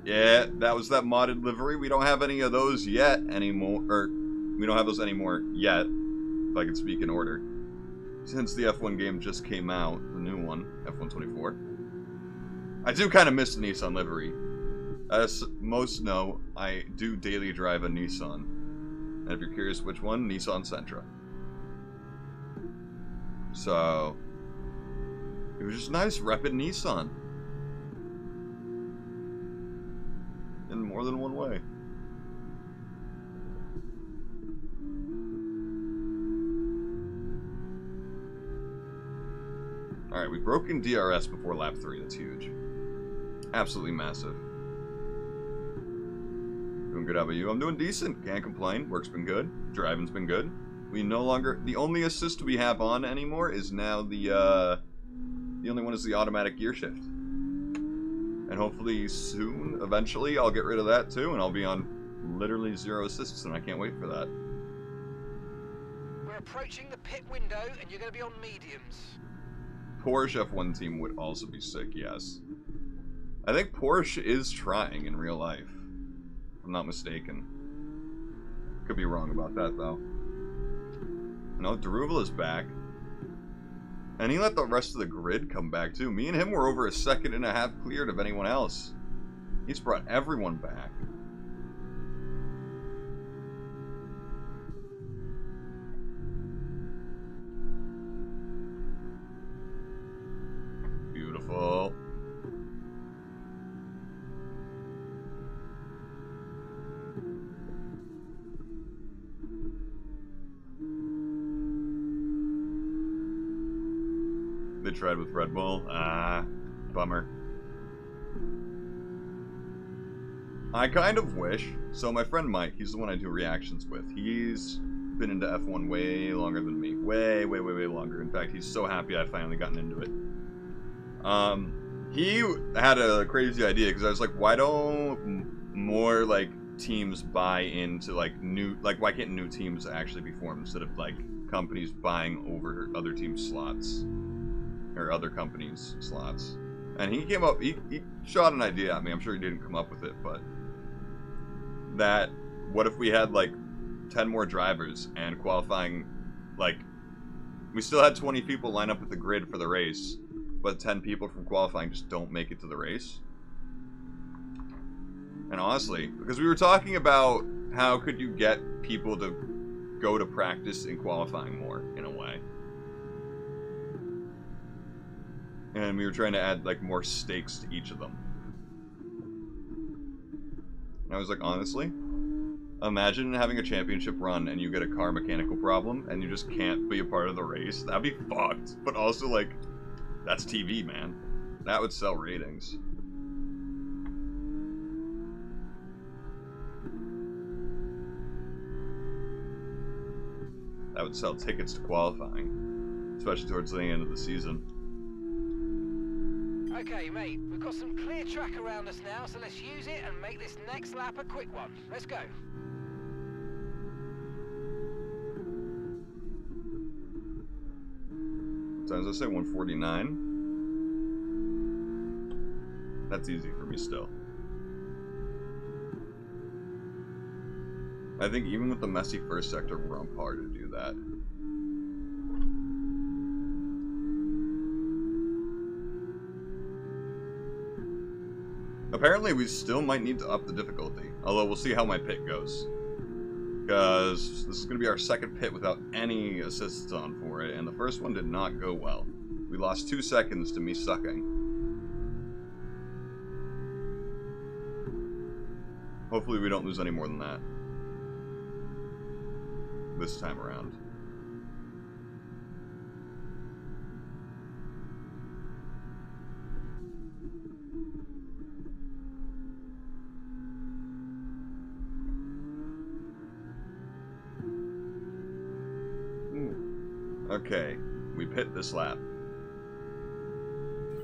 Yeah, that was that modded livery. We don't have any of those yet anymore. Or, we don't have those anymore yet, if I can speak in order. Since the F1 game just came out, the new one, F1 24. I do kind of miss the Nissan livery. As most know, I do daily drive a Nissan. And if you're curious which one, Nissan Sentra. So, it was just nice repping Nissan. In more than one way. Alright, we've broken DRS before lap 3. That's huge. Absolutely massive. Doing good, how about you? I'm doing decent. Can't complain. Work's been good. Driving's been good. We no longer... The only assist we have on anymore is now the only one is the automatic gear shift. And hopefully soon, eventually, I'll get rid of that too, and I'll be on literally 0 assists, and I can't wait for that. We're approaching the pit window, and you're going to be on mediums. Porsche F1 team would also be sick, yes. I think Porsche is trying in real life, if I'm not mistaken. Could be wrong about that, though. No, Daruvala's back. And he let the rest of the grid come back, too. Me and him were over a second and a half cleared of anyone else. He's brought everyone back. Beautiful. retread with Red Bull. Ah, bummer. I kind of wish. So my friend Mike, he's the one I do reactions with. He's been into F1 way longer than me. Way longer. In fact, he's so happy I've finally gotten into it. He had a crazy idea because I was like, why don't more like teams buy into like why can't new teams actually be formed instead of like companies buying over other teams' slots or other companies' slots? And he came up, he shot an idea at me. I'm sure he didn't come up with it, but that what if we had like 10 more drivers and qualifying, like we still had 20 people line up at the grid for the race, but 10 people from qualifying just don't make it to the race. And honestly, because we were talking about how could you get people to go to practice in qualifying more, in a way. And we were trying to add like more stakes to each of them. And I was like, honestly, imagine having a championship run and you get a car mechanical problem and you just can't be a part of the race. That'd be fucked. But also like, that's TV, man. That would sell ratings. That would sell tickets to qualifying, especially towards the end of the season. Okay, mate, we've got some clear track around us now, so let's use it and make this next lap a quick one. Let's go. Sometimes I say 149. That's easy for me still. I think even with the messy first sector, we're on par to do that. Apparently, we still might need to up the difficulty. Although, we'll see how my pit goes. Because this is going to be our second pit without any assists on for it, and the first one did not go well. We lost 2 seconds to me sucking. Hopefully we don't lose any more than that this time around. Okay, we pit this lap.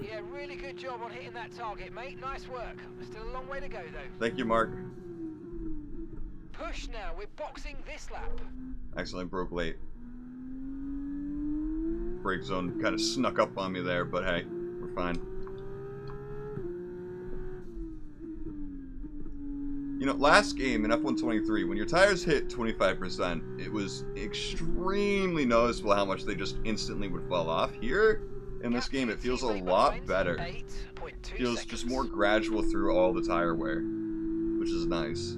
Yeah, really good job on hitting that target, mate. Nice work. Still a long way to go, though. Thank you, Mark. Push now. We're boxing this lap. Accidentally broke late. Brake zone kind of snuck up on me there, but hey, we're fine. You know, last game in F123, when your tires hit 25%, it was extremely noticeable how much they just instantly would fall off. Here, in this game, it feels a lot better. It feels just more gradual through all the tire wear, which is nice.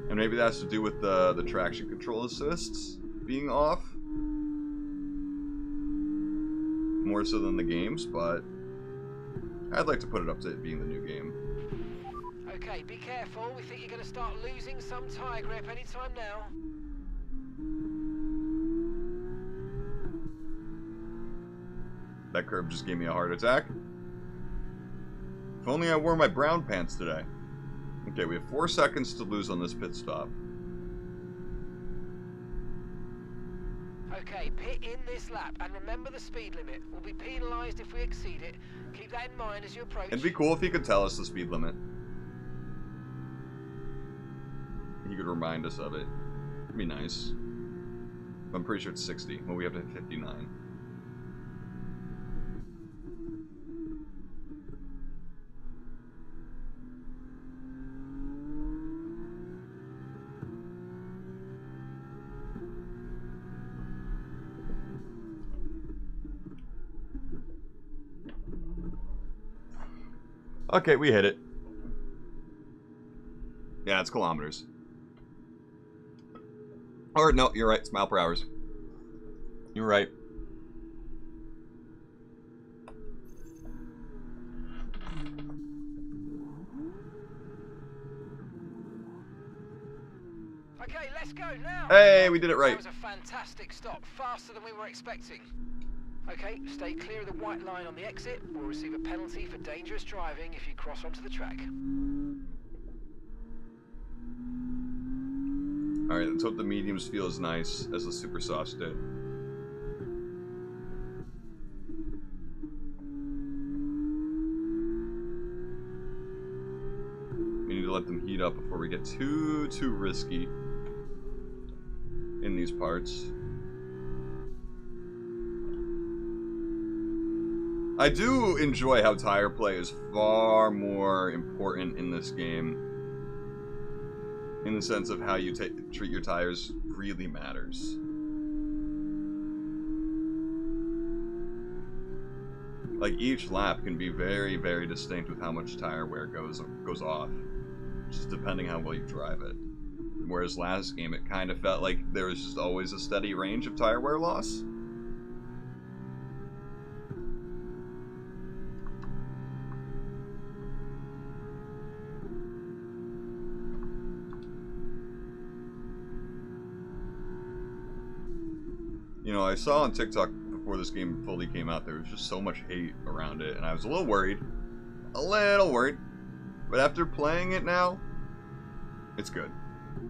And maybe that has to do with the traction control assists being off. More so than the games, but I'd like to put it up to it being the new game. Okay, be careful. We think you're going to start losing some tire grip anytime now. That curb just gave me a heart attack. If only I wore my brown pants today. Okay, we have 4 seconds to lose on this pit stop. Okay, pit in this lap, and remember the speed limit. We'll be penalised if we exceed it. Keep that in mind as you approach. It'd be cool if he could tell us the speed limit. He could remind us of it. It'd be nice. I'm pretty sure it's 60. Well, we have to hit 59. Okay, we hit it. Yeah, it's kilometers. Or, no, you're right. It's mile per hour. You're right. Okay, let's go now. Hey, we did it right. That was a fantastic stop, faster than we were expecting. Okay, stay clear of the white line on the exit. We'll receive a penalty for dangerous driving if you cross onto the track. Alright, let's hope the mediums feel as nice as the super softs did. We need to let them heat up before we get too risky in these parts. I do enjoy how tire play is far more important in this game. In the sense of how you treat your tires really matters. Like, each lap can be very, very distinct with how much tire wear goes off. Just depending how well you drive it. Whereas last game, it kind of felt like there was just always a steady range of tire wear loss. You know, I saw on TikTok before this game fully came out, there was just so much hate around it, and I was a little worried. But after playing it now, it's good.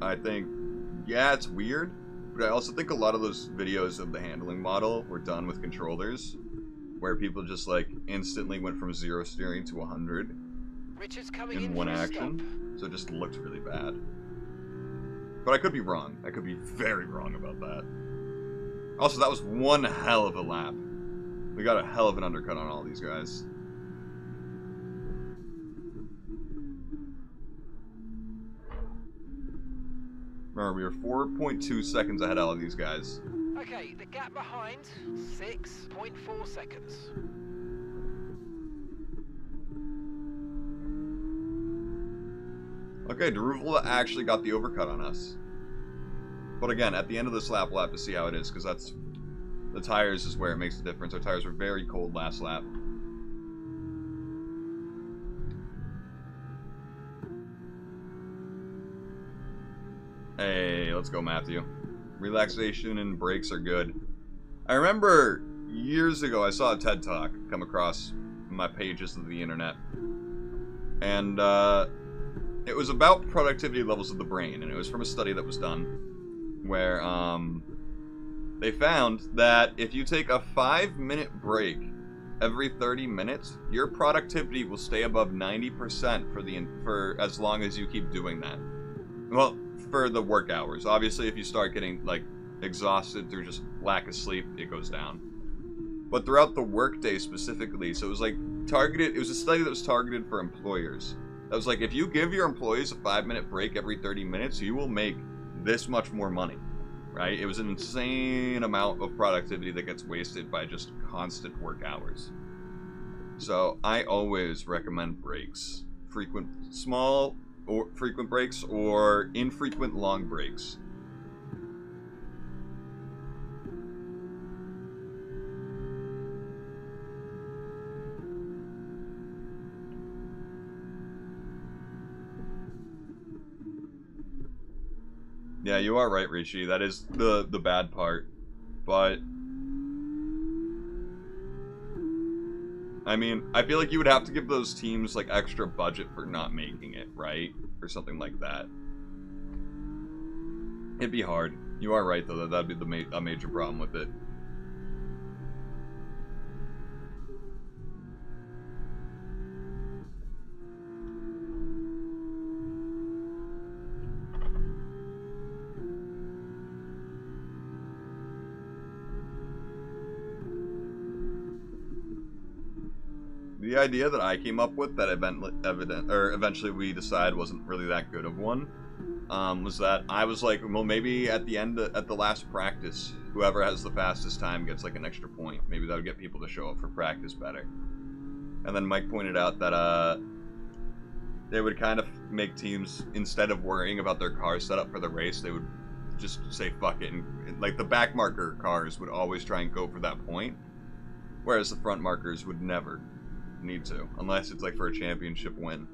I think, yeah, it's weird, but I also think a lot of those videos of the handling model were done with controllers, where people just, like, instantly went from 0 steering to 100 in one action, so it just looked really bad. But I could be wrong. I could be very wrong about that. Also, that was one hell of a lap. We got a hell of an undercut on all these guys. Remember, we were 4.2 seconds ahead of all these guys. Okay, the gap behind, 6.4 seconds. Okay, Daruvula actually got the overcut on us. But again, at the end of this lap, we'll have to see how it is, because that's... the tires is where it makes a difference. Our tires were very cold last lap. Hey, let's go, Matthew. Relaxation and brakes are good. I remember years ago I saw a TED Talk come across my pages of the internet. And, it was about productivity levels of the brain, and it was from a study that was done where they found that if you take a 5-minute break every 30 minutes, your productivity will stay above 90% for as long as you keep doing that. Well, for the work hours. Obviously, if you start getting, like, exhausted through just lack of sleep, it goes down. But throughout the workday specifically, so it was like targeted, it was a study that was targeted for employers. That was like, if you give your employees a 5-minute break every 30 minutes, you will make this much more money, right? It was an insane amount of productivity that gets wasted by just constant work hours. So I always recommend breaks. Small or frequent breaks or infrequent long breaks. Yeah, you are right, Rishi. That is the bad part. But I mean, I feel like you would have to give those teams like extra budget for not making it, right? Or something like that. It'd be hard. You are right, though. That'd be a major problem with it. The idea that I came up with that eventually we decided wasn't really that good of one, was that I was like, well, maybe at the end, at the last practice, whoever has the fastest time gets like an extra point. Maybe that would get people to show up for practice better. And then Mike pointed out that they would kind of make teams, instead of worrying about their car setup for the race, they would just say fuck it, and like the back marker cars would always try and go for that point, whereas the front markers would never need to, unless it's like for a championship win.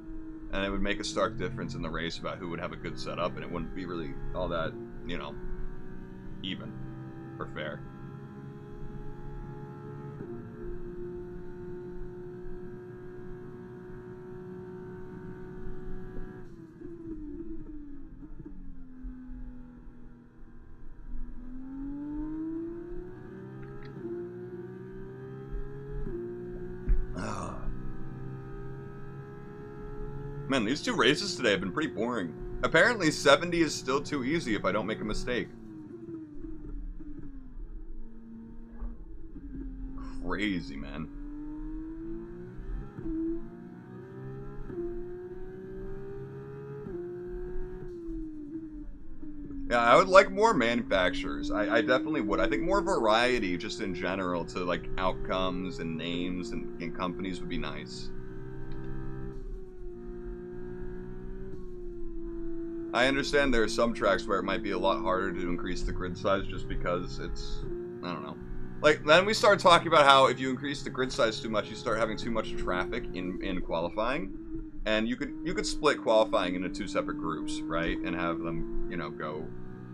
And it would make a stark difference in the race about who would have a good setup, and it wouldn't be really all that, you know, even or fair. Man, these two races today have been pretty boring. Apparently 70 is still too easy if I don't make a mistake. Crazy, man. Yeah, I would like more manufacturers. I definitely would. I think more variety just in general to like outcomes and names and companies would be nice. I understand there are some tracks where it might be a lot harder to increase the grid size just because it's, I don't know. Like, then we start talking about how if you increase the grid size too much, you start having too much traffic in qualifying. And you could split qualifying into two separate groups, right? And have them, you know, go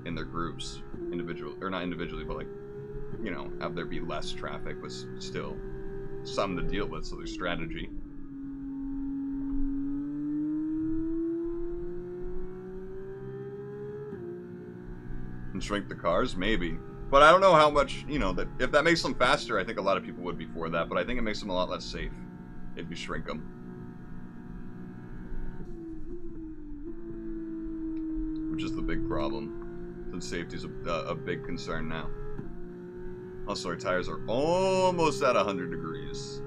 in their groups individually, or not individually, but like, you know, have there be less traffic, but still some to deal with, so there's strategy. And shrink the cars, maybe. But I don't know how much, you know, that if that makes them faster, I think a lot of people would be for that, but I think it makes them a lot less safe if you shrink them. Which is the big problem, since safety is a big concern now. Also, our tires are almost at 100 degrees.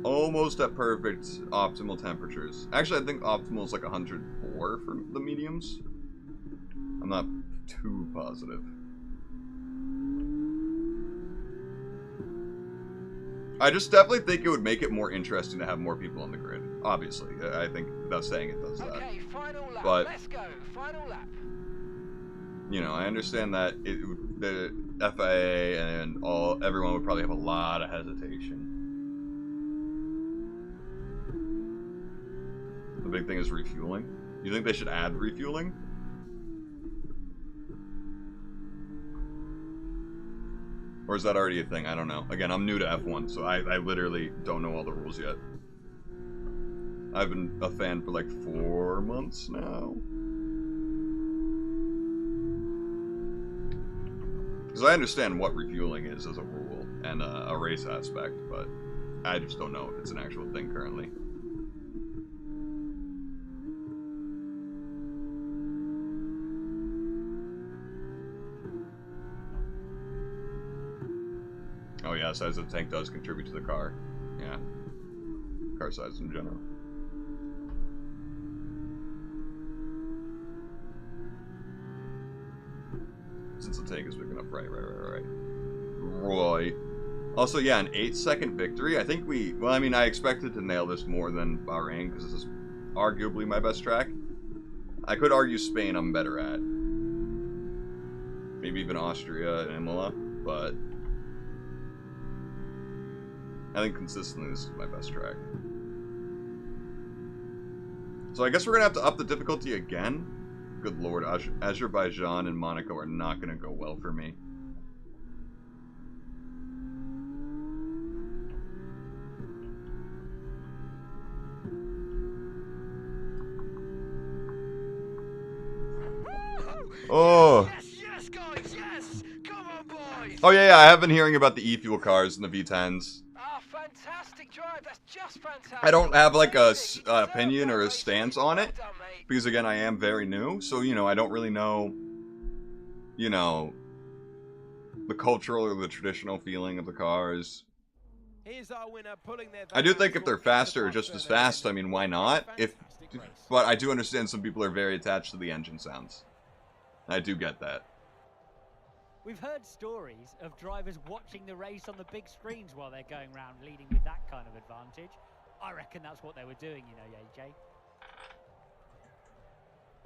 Almost at perfect optimal temperatures. Actually, I think optimal is like 104 for the mediums. I'm not too positive. I just definitely think it would make it more interesting to have more people on the grid. Obviously, I think without saying it does that. Okay, final lap. But Let's go. Final lap. You know, I understand that the FIA and everyone would probably have a lot of hesitation. The big thing is refueling. You think they should add refueling? Or is that already a thing? I don't know. Again, I'm new to F1, so I literally don't know all the rules yet. I've been a fan for like 4 months now. Because I understand what refueling is as a rule and a race aspect, but I just don't know if it's an actual thing currently. Oh yeah, size of the tank does contribute to the car. Yeah. Car size in general. Since the tank is picking up, right. Also, yeah, an 8-second victory. I think well, I mean, I expected to nail this more than Bahrain, because this is arguably my best track. I could argue Spain I'm better at. Maybe even Austria and Imola, but I think consistently this is my best track. So I guess we're going to have to up the difficulty again. Good lord, Azerbaijan and Monaco are not going to go well for me. Oh. Yes, guys, yes! Come on, boys! Oh yeah, I have been hearing about the e-fuel cars and the V10s. Ah, fantastic drive. That's just fantastic. I don't have like a opinion or a stance on it, because again, I am very new, so you know, I don't really know, you know, the cultural or the traditional feeling of the cars. Here's our winner pulling their I do think if they're faster or just as fast, I mean, why not? But I do understand some people are very attached to the engine sounds. I do get that. We've heard stories of drivers watching the race on the big screens while they're going around leading with that kind of advantage. I reckon that's what they were doing, you know,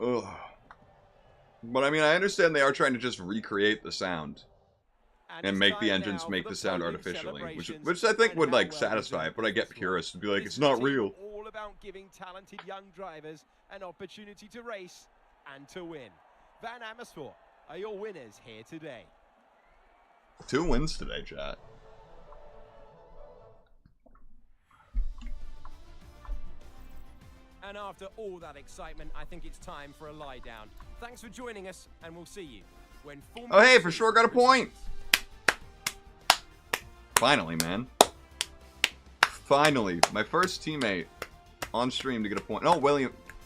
AJ. Ugh. But I mean, I understand they are trying to just recreate the sound and make the engines make the sound artificially, which I think would like satisfy it. But I get purists to be like, it's not real. about giving talented young drivers an opportunity to race and to win. Van Amersfoort are your winners here today. 2 wins today, chat. And after all that excitement, I think it's time for a lie down. Thanks for joining us, and we'll see you when Formula Oh, hey, Two for sure got a point. Finally, man. Finally, my first teammate on stream to get a point. No,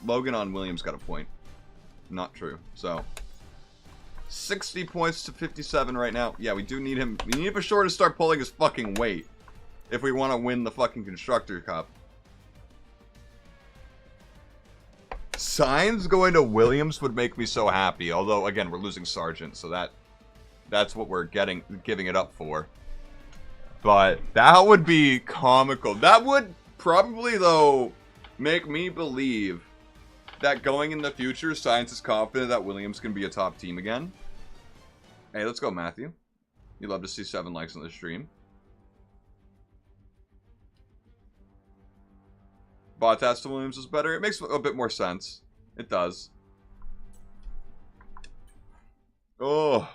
Logan on Williams got a point. Not true. So, 60 points to 57 right now. Yeah, we do need him. We need for sure to start pulling his fucking weight if we want to win the fucking Constructor Cup. Sainz going to Williams would make me so happy. Although, again, we're losing Sargent, so that's what we're giving it up for. But that would be comical. That would probably, though, make me believe that going in the future, Sainz is confident that Williams can be a top team again. Hey, let's go, Matthew. You'd love to see 7 likes on the stream. Bottas to Williams is better. It makes a bit more sense. It does. Oh.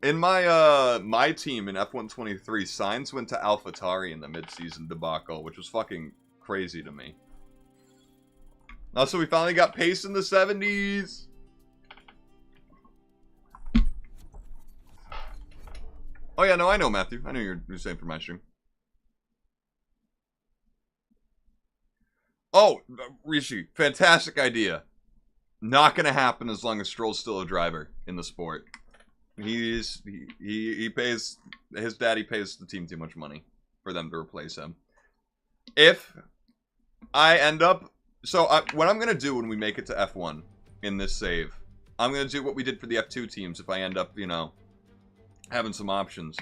In my my team in F123, Sainz went to AlphaTauri in the mid-season debacle, which was fucking crazy to me. Also, we finally got pace in the 70s. Oh yeah, no, I know, Matthew. I know you're saying for my stream. Oh, Rishi, fantastic idea. Not gonna happen as long as Stroll's still a driver in the sport. He pays, his daddy pays the team too much money for them to replace him. If I end up, what I'm gonna do when we make it to F1 in this save, I'm gonna do what we did for the F2 teams. If I end up, you know, having some options,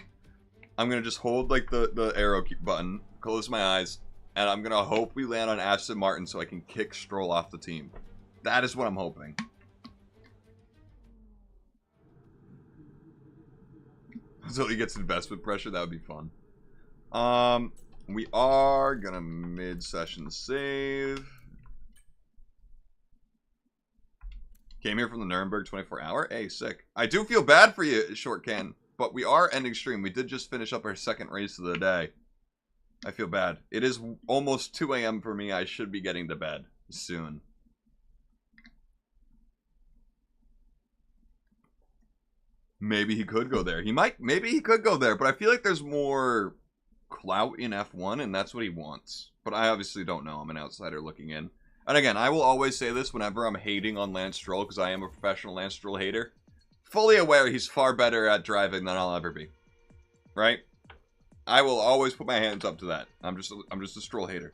I'm gonna just hold like the arrow button, close my eyes, and I'm gonna hope we land on Aston Martin so I can kick Stroll off the team. That is what I'm hoping. So he gets investment pressure. That would be fun. We are gonna mid-session save. Came here from the Nuremberg 24-hour. Hey, sick. I do feel bad for you, Short Can, but we are ending stream. We did just finish up our second race of the day. I feel bad. It is almost 2 a.m. for me. I should be getting to bed soon. Maybe he could go there. Maybe he could go there, but I feel like there's more clout in F1, and that's what he wants. But I obviously don't know. I'm an outsider looking in. And again, I will always say this whenever I'm hating on Lance Stroll, because I am a professional Lance Stroll hater. Fully aware he's far better at driving than I'll ever be. Right? I will always put my hands up to that. I'm just a Stroll hater.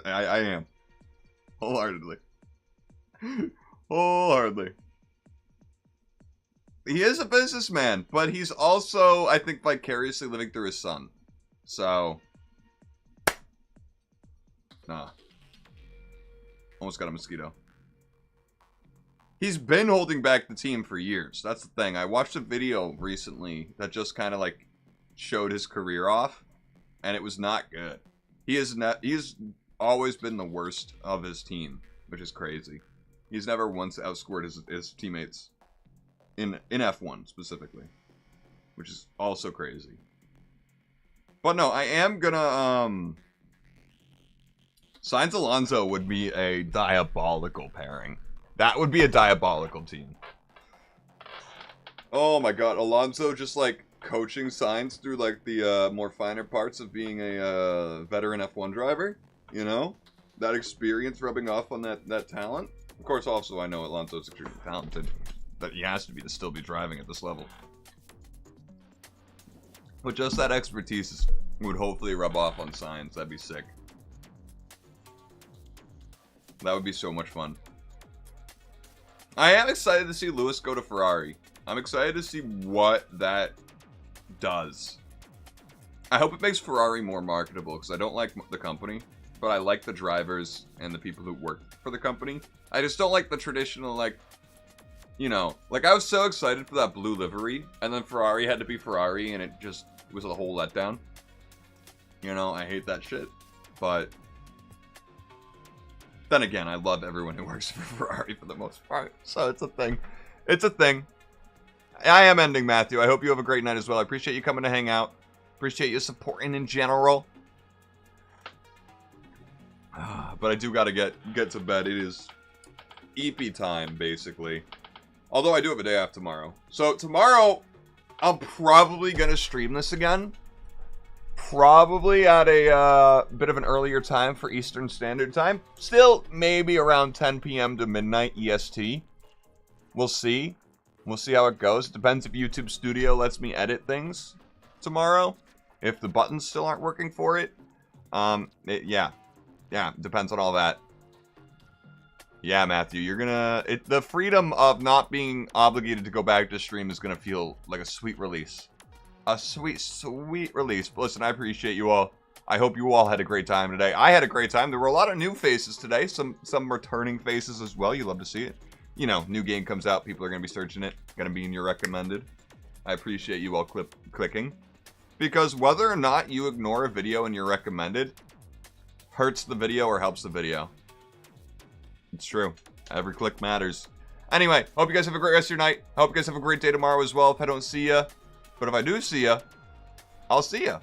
I am. Wholeheartedly. Wholeheartedly. He is a businessman, but he's also, I think, vicariously living through his son. So, nah. Almost got a mosquito. He's been holding back the team for years. That's the thing. I watched a video recently that just kind of like showed his career off, and it was not good. He's always been the worst of his team, which is crazy. He's never once outscored his teammates. In F1 specifically, which is also crazy. But no, I am gonna Sainz Alonso would be a diabolical pairing. That would be a diabolical team. Oh my god, Alonso just like coaching Sainz through like the more finer parts of being a veteran F1 driver. You know, that experience rubbing off on that talent. Of course, also I know Alonso's extremely talented. That he has to be to still be driving at this level. But just that expertise would hopefully rub off on Sainz. That'd be sick. That would be so much fun. I am excited to see Lewis go to Ferrari. I'm excited to see what that does. I hope it makes Ferrari more marketable, because I don't like the company, but I like the drivers and the people who work for the company. I just don't like the traditional, like, you know, like I was so excited for that blue livery, and then Ferrari had to be Ferrari, and it was a whole letdown. You know, I hate that shit. But then again, I love everyone who works for Ferrari for the most part. So it's a thing. It's a thing. I am ending, Matthew. I hope you have a great night as well. I appreciate you coming to hang out. Appreciate you supporting in general. But I do gotta get to bed. It is EP time, basically. Although I do have a day off tomorrow. So tomorrow, I'm probably gonna stream this again. Probably at a bit of an earlier time for Eastern Standard Time. Still, maybe around 10 p.m. to midnight EST. We'll see. We'll see how it goes. It depends if YouTube Studio lets me edit things tomorrow. If the buttons still aren't working for it. Yeah, depends on all that. Yeah, Matthew, you're gonna... the freedom of not being obligated to go back to stream is gonna feel like a sweet release. A sweet, sweet release. But listen, I appreciate you all. I hope you all had a great time today. I had a great time. There were a lot of new faces today. Some returning faces as well. You love to see it. You know, new game comes out. People are gonna be searching it. Gonna be in your recommended. I appreciate you all clicking. Because whether or not you ignore a video in your recommended hurts the video or helps the video. It's true. Every click matters. Anyway, hope you guys have a great rest of your night. Hope you guys have a great day tomorrow as well if I don't see ya. But if I do see ya, I'll see ya.